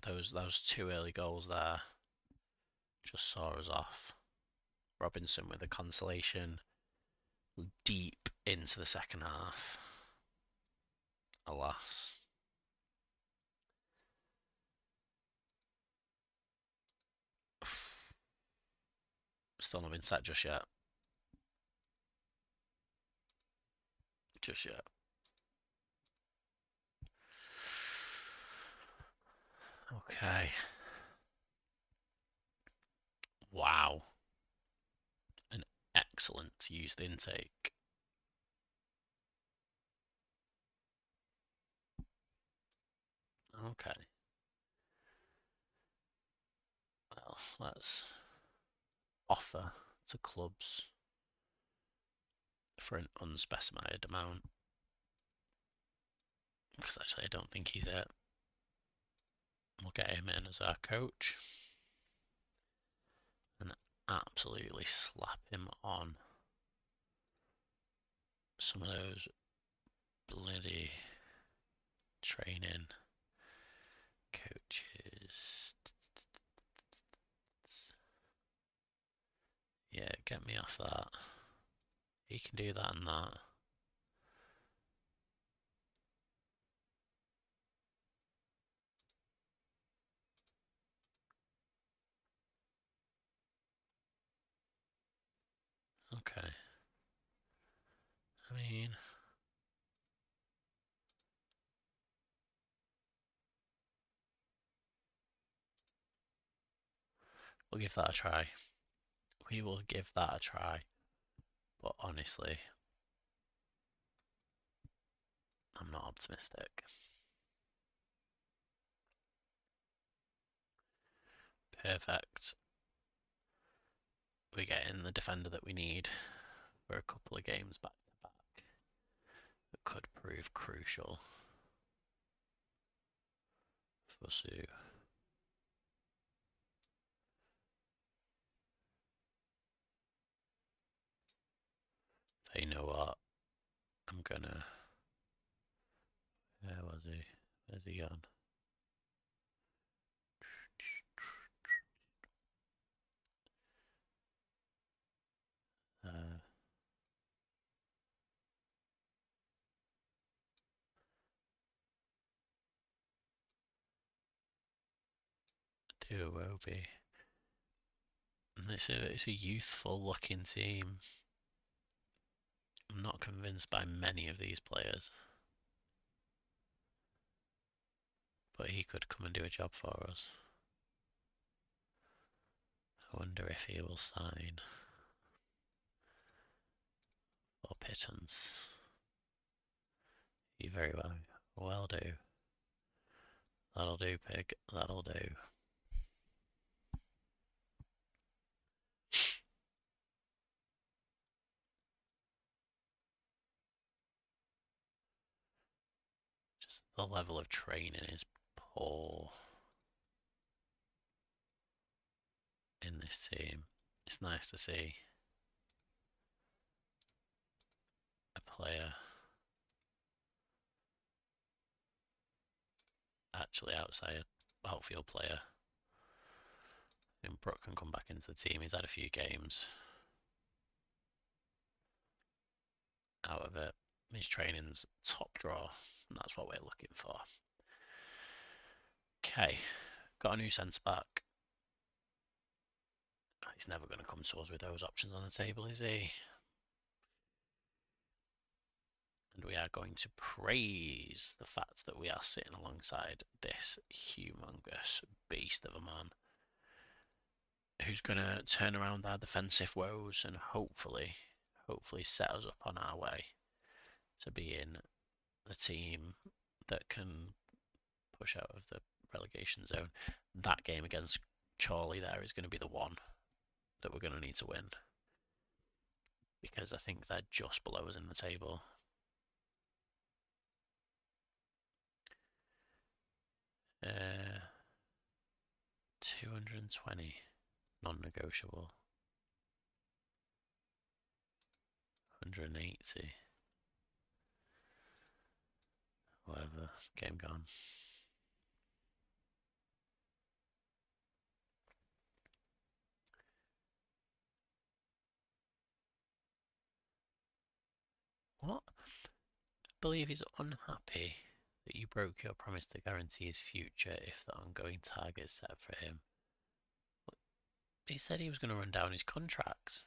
Those 2 early goals there just saw us off. Robinson with a consolation deep into the second half. Alas. Still not been set just yet. Just yet. Okay. Wow. An excellent used intake. Okay. Well, let's offer to clubs for an unspecified amount. Because actually I don't think he's it. We'll get him in as our coach. And absolutely slap him on some of those bloody training coaches. Yeah, get me off that. He can do that and that. Okay. I mean, We'll give that a try. We will give that a try. But honestly, I'm not optimistic. Perfect. We're getting the defender that we need for a couple of games back to back. That could prove crucial for Sue. So you know what? I'm gonna. Where was he? Where's he gone? Duobi. And it's a youthful looking team. I'm not convinced by many of these players. But he could come and do a job for us. I wonder if he will sign for pittance. You very well. Well do. That'll do, pig. That'll do. Just the level of training is poor in this team. It's nice to see a player actually outside outfield player. And Brook can come back into the team. He's had a few games out of it. His training's top draw, and that's what we're looking for. Okay, got a new centre back. He's never going to come to us with those options on the table, is he? And we are going to praise the fact that we are sitting alongside this humongous beast of a man who's going to turn around our defensive woes and hopefully set us up on our way to being the team that can push out of the relegation zone. That game against Charlie there is going to be the one that we're going to need to win, because I think they're just below us in the table. Uh, 220 non-negotiable. 180. Whatever. Game gone. What? I believe he's unhappy that you broke your promise to guarantee his future if the ongoing target is set for him. He said he was going to run down his contract.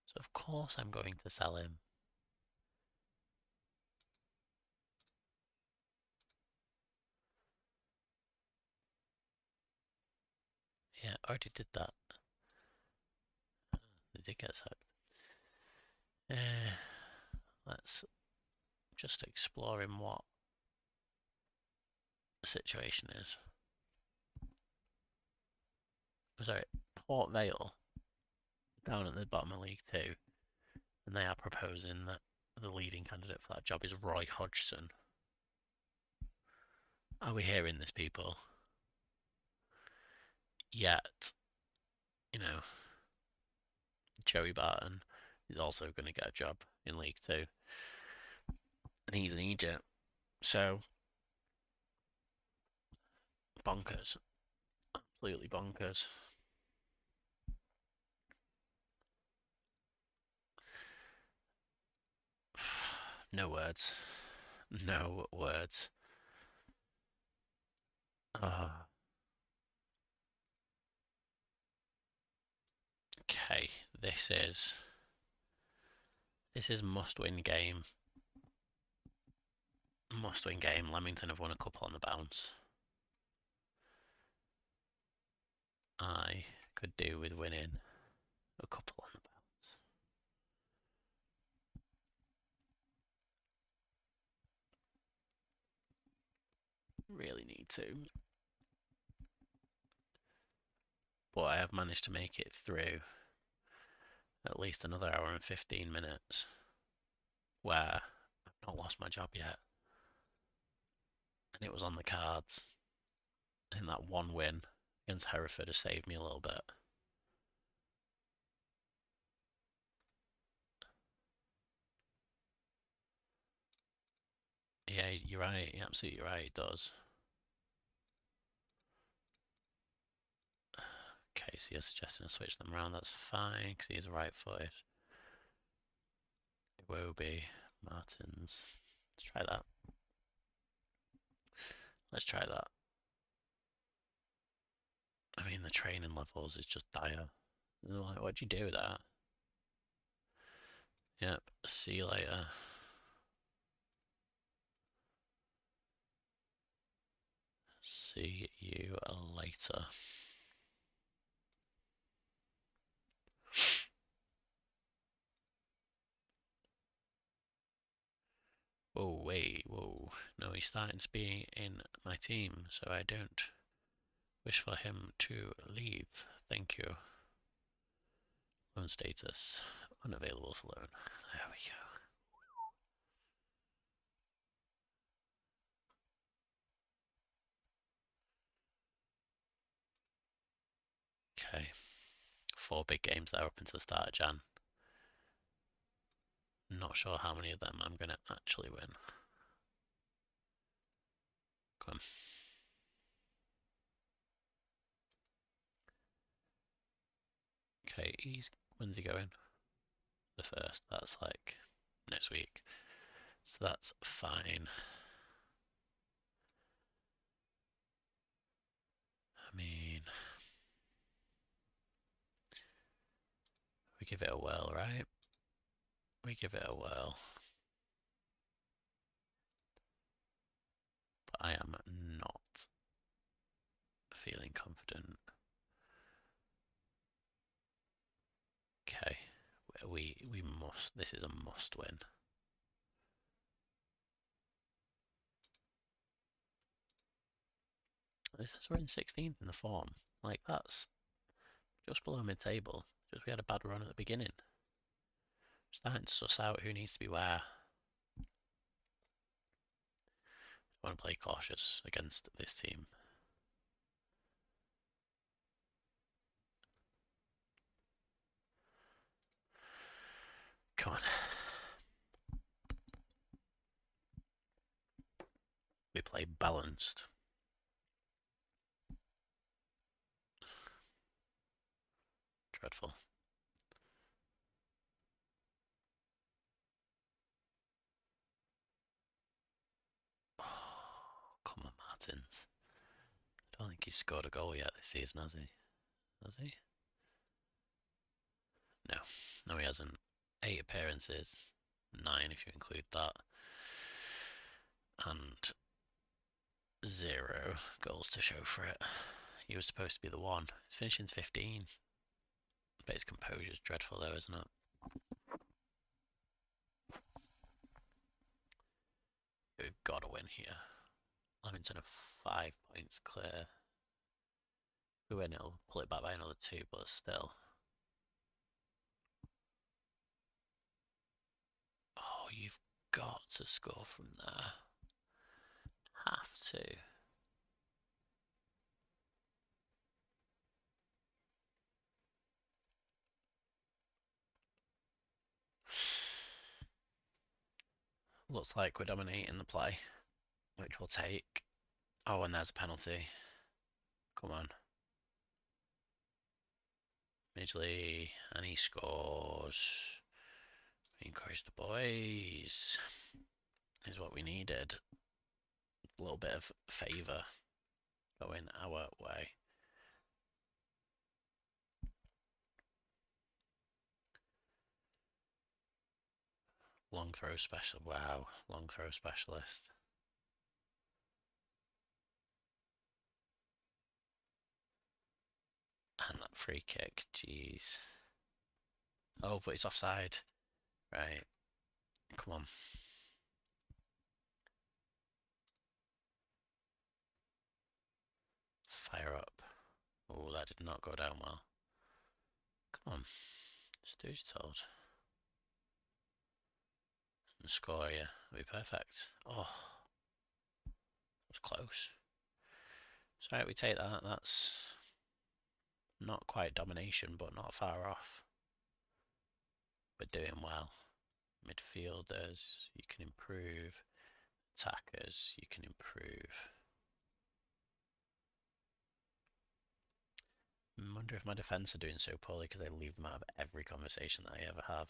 So of course I'm going to sell him. Yeah, already did that. They did get sacked. Let's just exploring what the situation is. Sorry, Port Vale down at the bottom of League Two, and they are proposing that the leading candidate for that job is Roy Hodgson. Are we hearing this, people? Yet, you know, Joey Barton is also going to get a job in League Two, and he's an Egypt. So, bonkers. Absolutely bonkers. No words. No words. Okay, this is must-win game. Must-win game. Leamington have won a couple on the bounce. I could do with winning a couple on the bounce. Really need to. But I have managed to make it through at least another hour and 15 minutes where I've not lost my job yet. And it was on the cards. I think that one win against Hereford has saved me a little bit. Yeah, you're right. You're absolutely right. It does. Okay, so you're suggesting I switch them around. That's fine because he's right-footed. Iwobi, Martins. Let's try that. Let's try that. I mean, the training levels is just dire. Like, what'd you do with that? Yep. See you later. See you later. Whoa, wait, whoa. No, he's starting to be in my team, so I don't wish for him to leave. Thank you. Loan status. Unavailable for loan. There we go. Okay. 4 big games there up until the start of Jan. Not sure how many of them I'm going to actually win. Come on. Okay, when's he going? The 1st. That's like next week. So that's fine. I mean, we give it a whirl, right? We give it a whirl. But I am not feeling confident. Okay, we must. This is a must win. It says we're in 16th in the form. Like that's just below mid-table. Just we had a bad run at the beginning. Starting to suss out who needs to be where. I want to play cautious against this team. Come on. We play balanced. Dreadful. Oh, come on, Martins. I don't think he's scored a goal yet this season, has he? Has he? No. No, he hasn't. 8 appearances. 9 if you include that. And 0 goals to show for it. He was supposed to be the one. His finishing's 15. But his composure's dreadful though, isn't it? We've got to win here. Leamington are 5 points clear. If we win, it'll pull it back by another 2, but still. Oh, you've got to score from there. Have to. Looks like we're dominating the play, which we'll take. Oh, and there's a penalty. Come on. Midgley, and he scores. We encourage the boys. Is what we needed. A little bit of favour going our way. Long throw special. Wow, long throw specialist. Free kick, jeez. Oh, but it's offside. Right, come on. Fire up. Oh, that did not go down well. Come on, just do as you're told. And score, yeah, that'd be perfect. Oh, that was close. So right, we take that. That's not quite domination, but not far off. We're doing well. Midfielders, you can improve. Attackers, you can improve. I wonder if my defence are doing so poorly because I leave them out of every conversation that I ever have.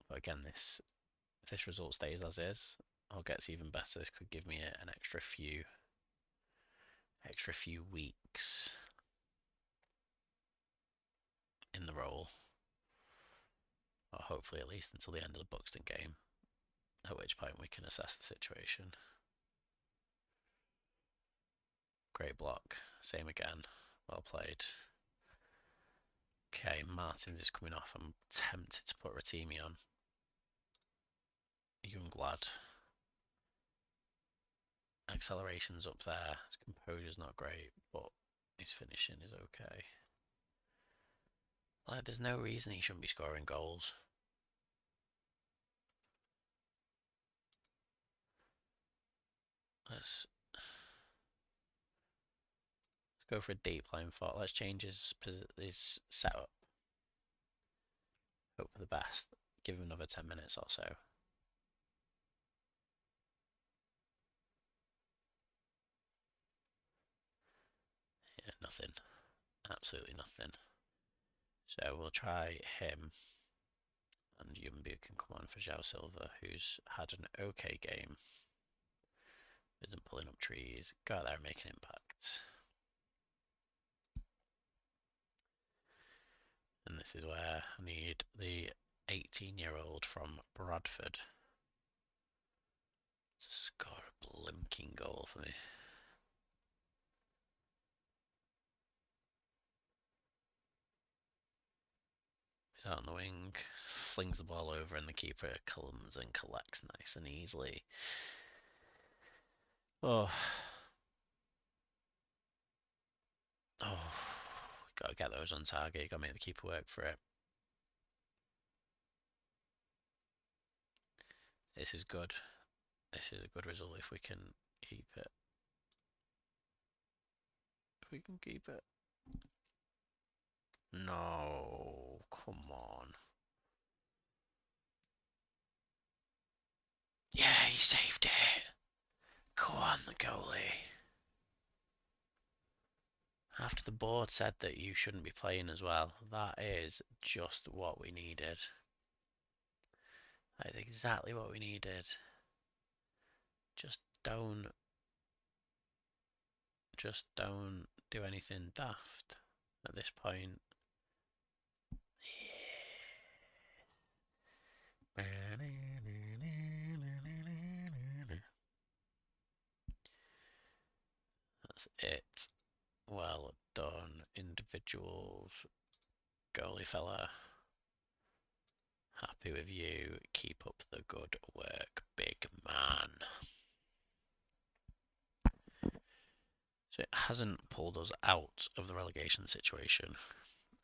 But again, if this result stays as is, or gets even better, this could give me an extra few weeks in the role, or hopefully at least until the end of the Buxton game, at which point we can assess the situation. Great block, same again, well played. Okay, Martins is coming off. I'm tempted to put Ratimi on. Young lad. Acceleration's up there. His composure's not great, but his finishing is okay. Like, there's no reason he shouldn't be scoring goals. Let's go for a deep line thought. Let's change his setup. Hope for the best. Give him another 10 minutes or so. Yeah, nothing. Absolutely nothing. So we'll try him, and Yumbu can come on for João Silva, who's had an okay game. Isn't pulling up trees. Go out there and make an impact. And this is where I need the 18-year-old from Bradford to score a blinking goal for me. He's out on the wing, flings the ball over, and the keeper comes and collects nice and easily. Oh, gotta get those on target. Gotta make the keeper work for it. This is good. This is a good result if we can keep it. If we can keep it. No, come on. Yeah, he saved it. Go on, the goalie. After the board said that you shouldn't be playing as well, that is just what we needed. That is exactly what we needed. Just don't do anything daft at this point. That's it. Well done, individuals. Goalie fella. Happy with you. Keep up the good work, big man. So it hasn't pulled us out of the relegation situation.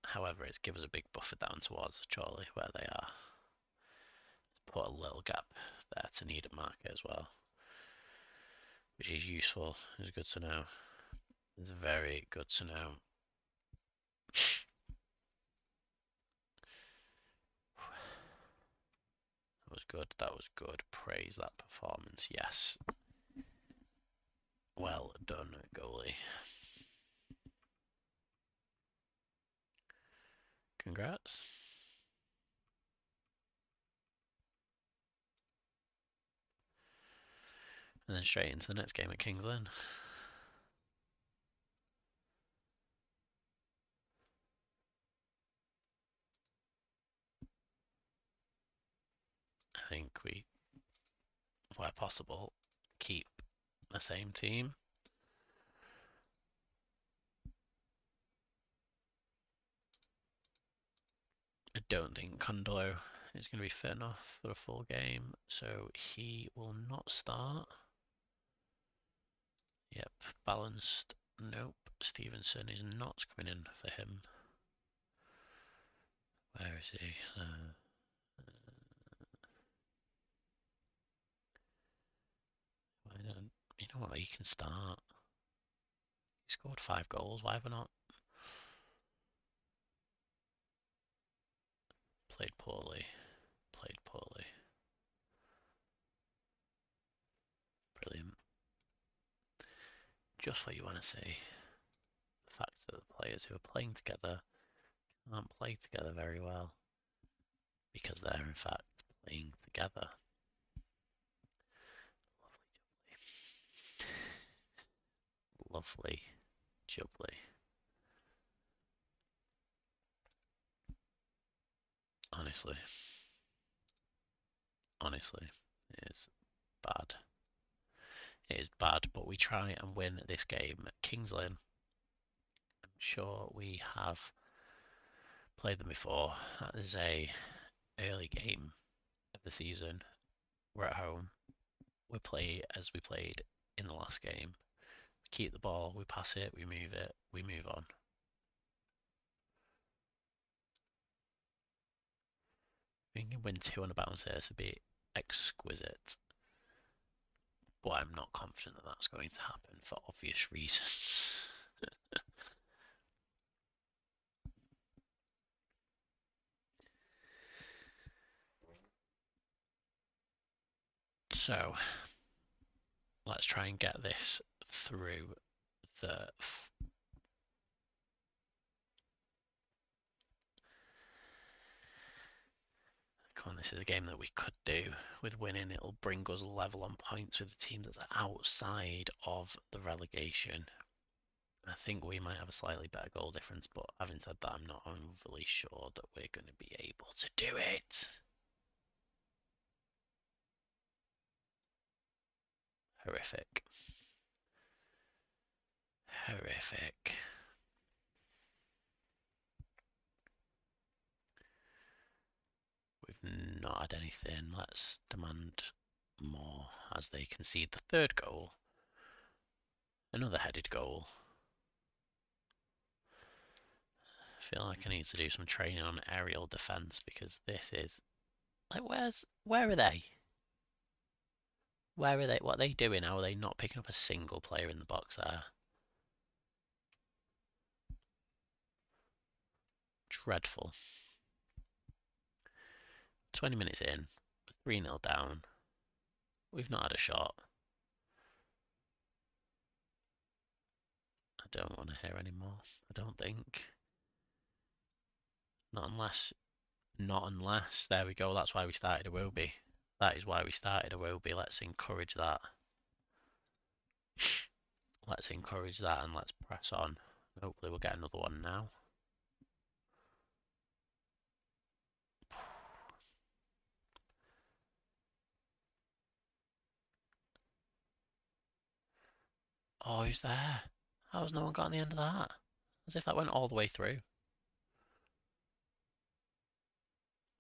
However, it's given us a big buffer down towards Charlie, where they are. It's put a little gap there to need a marker as well, which is useful. It's good to know. It's very good to know. That was good. That was good. Praise that performance. Yes. Well done, goalie. Congrats. And then straight into the next game at Kings Lynn. I think we, where possible, keep the same team. don't think Condolo is going to be fit enough for a full game, so he will not start. Yep, balanced. Nope, Stevenson is not coming in for him. Where is he? You know what? He can start. He scored 5 goals. Why have I not? Played poorly. Played poorly. Brilliant. Just what you want to see. The fact that the players who are playing together can't play together very well because they're in fact playing together. Lovely jubbly. Honestly, it is bad. It is bad, but we try and win this game at Kings Lynn. I'm sure we have played them before. That is a early game of the season. We're at home. We play as we played in the last game. We keep the ball, we pass it, we move on. We can win 2 on a bounce here, so it'd be exquisite. But I'm not confident that that's going to happen for obvious reasons. So let's try and get this through the come on, this is a game that we could do with winning. It'll bring us level on points with the team that's outside of the relegation. I think we might have a slightly better goal difference, but having said that, I'm not overly sure that we're going to be able to do it. Horrific. Horrific. We've not had anything. Let's demand more as they concede the 3rd goal. Another headed goal. I feel like I need to do some training on aerial defence because this is like where are they? Where are they? What are they doing? How are they not picking up a single player in the box there? Dreadful. 20 minutes in, 3-0 down. We've not had a shot. I don't want to hear anymore. I don't think. Not unless. There we go. That's why we started Iwobi. That is why we started Iwobi. Let's encourage that. Let's encourage that and let's press on. Hopefully we'll get another one now. Oh, who's there? How has no one got on the end of that? As if that went all the way through.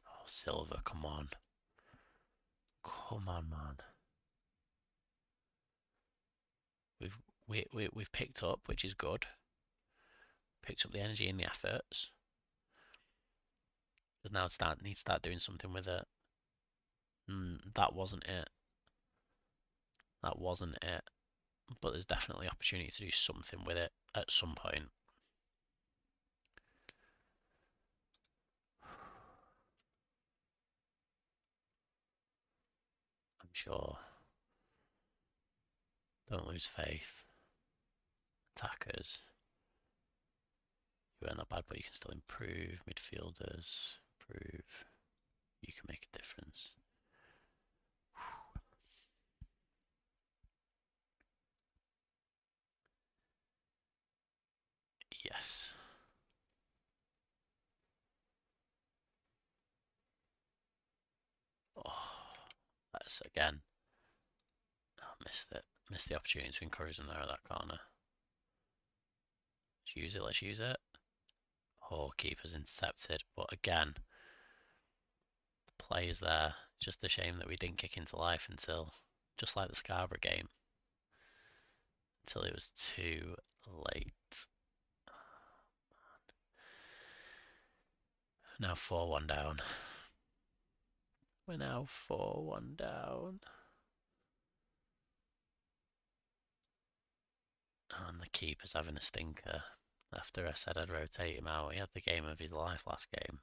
Oh, Silver, come on. Come on, man. We've picked up, which is good. Picked up the energy and the efforts. Because now need to start doing something with it. That wasn't it. That wasn't it. But there's definitely opportunity to do something with it at some point. I'm sure. Don't lose faith. Attackers. You weren't that bad, but you can still improve. Midfielders. Improve. You can make a difference. Yes. Oh, that's again. I missed it. Missed the opportunity to encourage them there at that corner. Let's use it. Let's use it. Oh, keeper's intercepted. But again, players there. Just a shame that we didn't kick into life until, just like the Scarborough game, until it was too late. Now 4-1 down. We're now 4-1 down. And the keeper's having a stinker. After I said I'd rotate him out, he had the game of his life last game.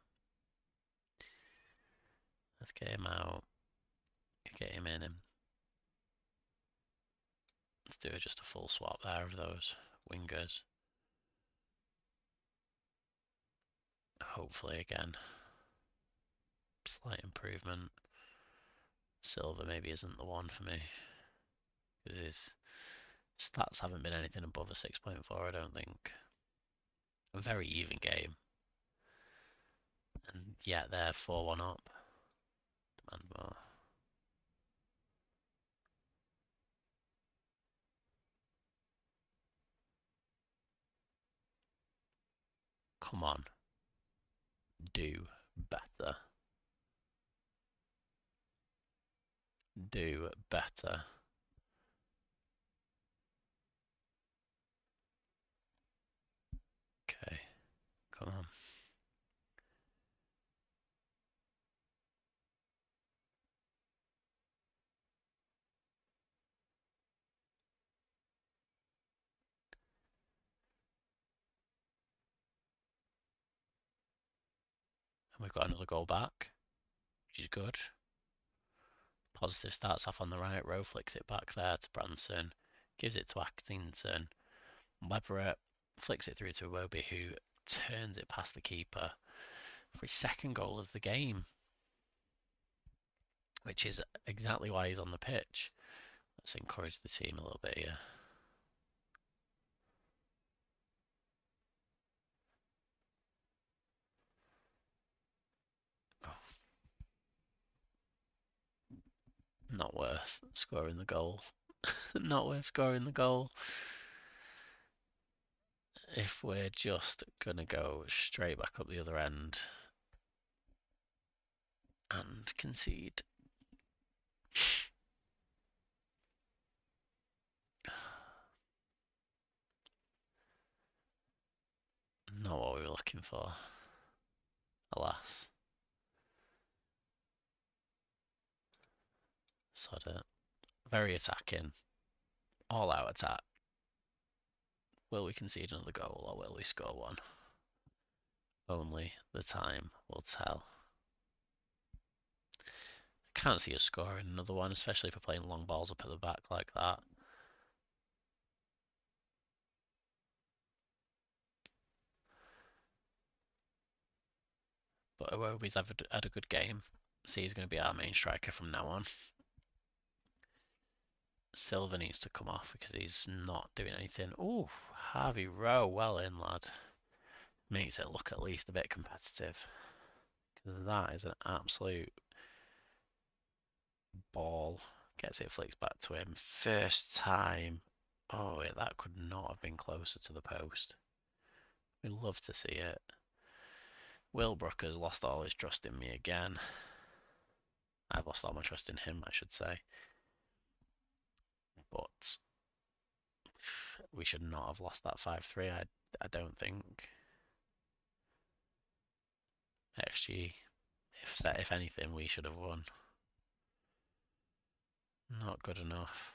Let's get him out. Get him in him. Let's do just a full swap there of those wingers. Hopefully again, slight improvement. Silver maybe isn't the one for me, because his stats haven't been anything above a 6.4, I don't think. A very even game. And yet they're 4-1 up. Demand more. Come on. Do better. Do better. Okay, come on. And we've got another goal back, which is good. Positive starts off on the right, Rowe flicks it back there to Branson, gives it to Atkinson. Leverett flicks it through to Iwobi, who turns it past the keeper for his second goal of the game, which is exactly why he's on the pitch. Let's encourage the team a little bit here. Oh. Not worth scoring the goal. Not worth scoring the goal. If we're just going to go straight back up the other end and concede. Not what we were looking for, alas. Sod it. Very attacking. All out attack. Will we concede another goal or will we score one? Only the time will tell. I can't see us scoring another one, especially if we're playing long balls up at the back like that. But Iwobi's had a good game, so he's going to be our main striker from now on. Silva needs to come off because he's not doing anything. Oh, Harvey Rowe, well in, lad. Makes it look at least a bit competitive. Because that is an absolute ball. Gets it flicked back to him. First time. Oh, that could not have been closer to the post. We love to see it. Will Brooker's lost all his trust in me again. I've lost all my trust in him, I should say. But we should not have lost that 5-3, I don't think. XG, if anything, we should have won. Not good enough.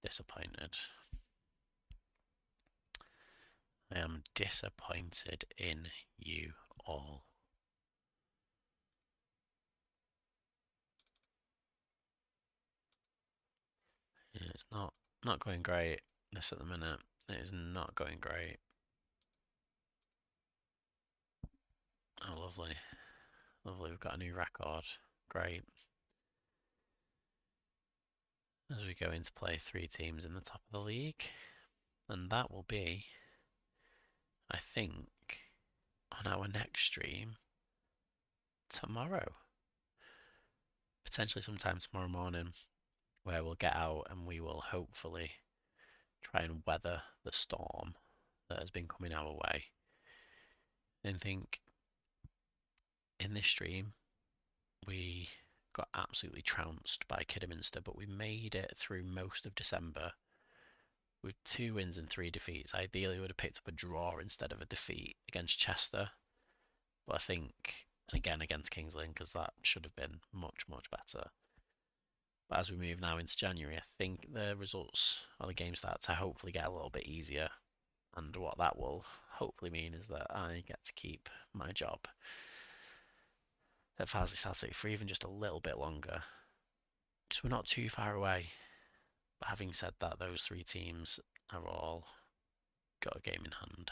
Disappointed. I am disappointed in you all. It's not going great, this at the minute. It is not going great. Oh, lovely. Lovely, we've got a new record. Great. As we go into play 3 teams in the top of the league. And that will be, I think, on our next stream tomorrow. Potentially sometime tomorrow morning, where we'll get out and we will hopefully try and weather the storm that has been coming our way. And think in this stream, we got absolutely trounced by Kidderminster, but we made it through most of December with 2 wins and 3 defeats. Ideally, would have picked up a draw instead of a defeat against Chester, but I think, and again against Kings Lynn, because that should have been much, much better. But as we move now into January, I think the results or the game start to hopefully get a little bit easier. And what that will hopefully mean is that I get to keep my job at Farsley Static for even just a little bit longer. So we're not too far away. But having said that, those 3 teams are all got a game in hand.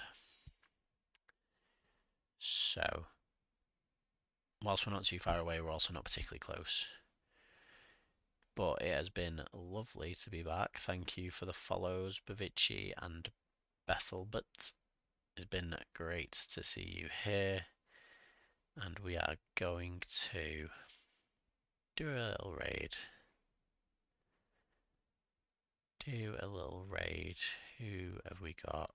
So, whilst we're not too far away, we're also not particularly close. But it has been lovely to be back. Thank you for the follows, Bavici and Bethel. But it's been great to see you here. And we are going to do a little raid. Who have we got?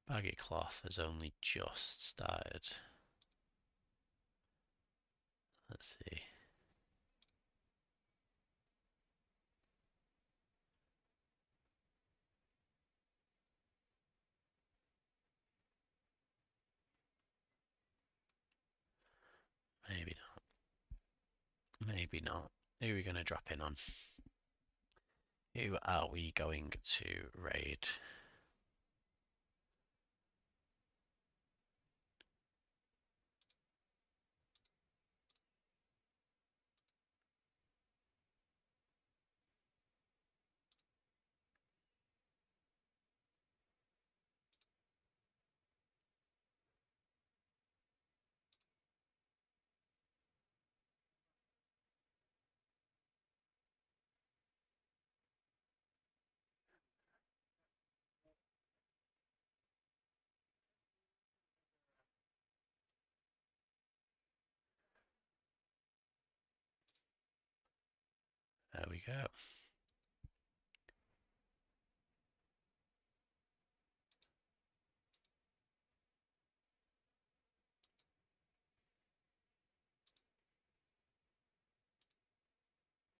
Baggy Cloth has only just started. Let's see. Maybe not. Maybe not. Who are we going to drop in on? Who are we going to raid? There we go.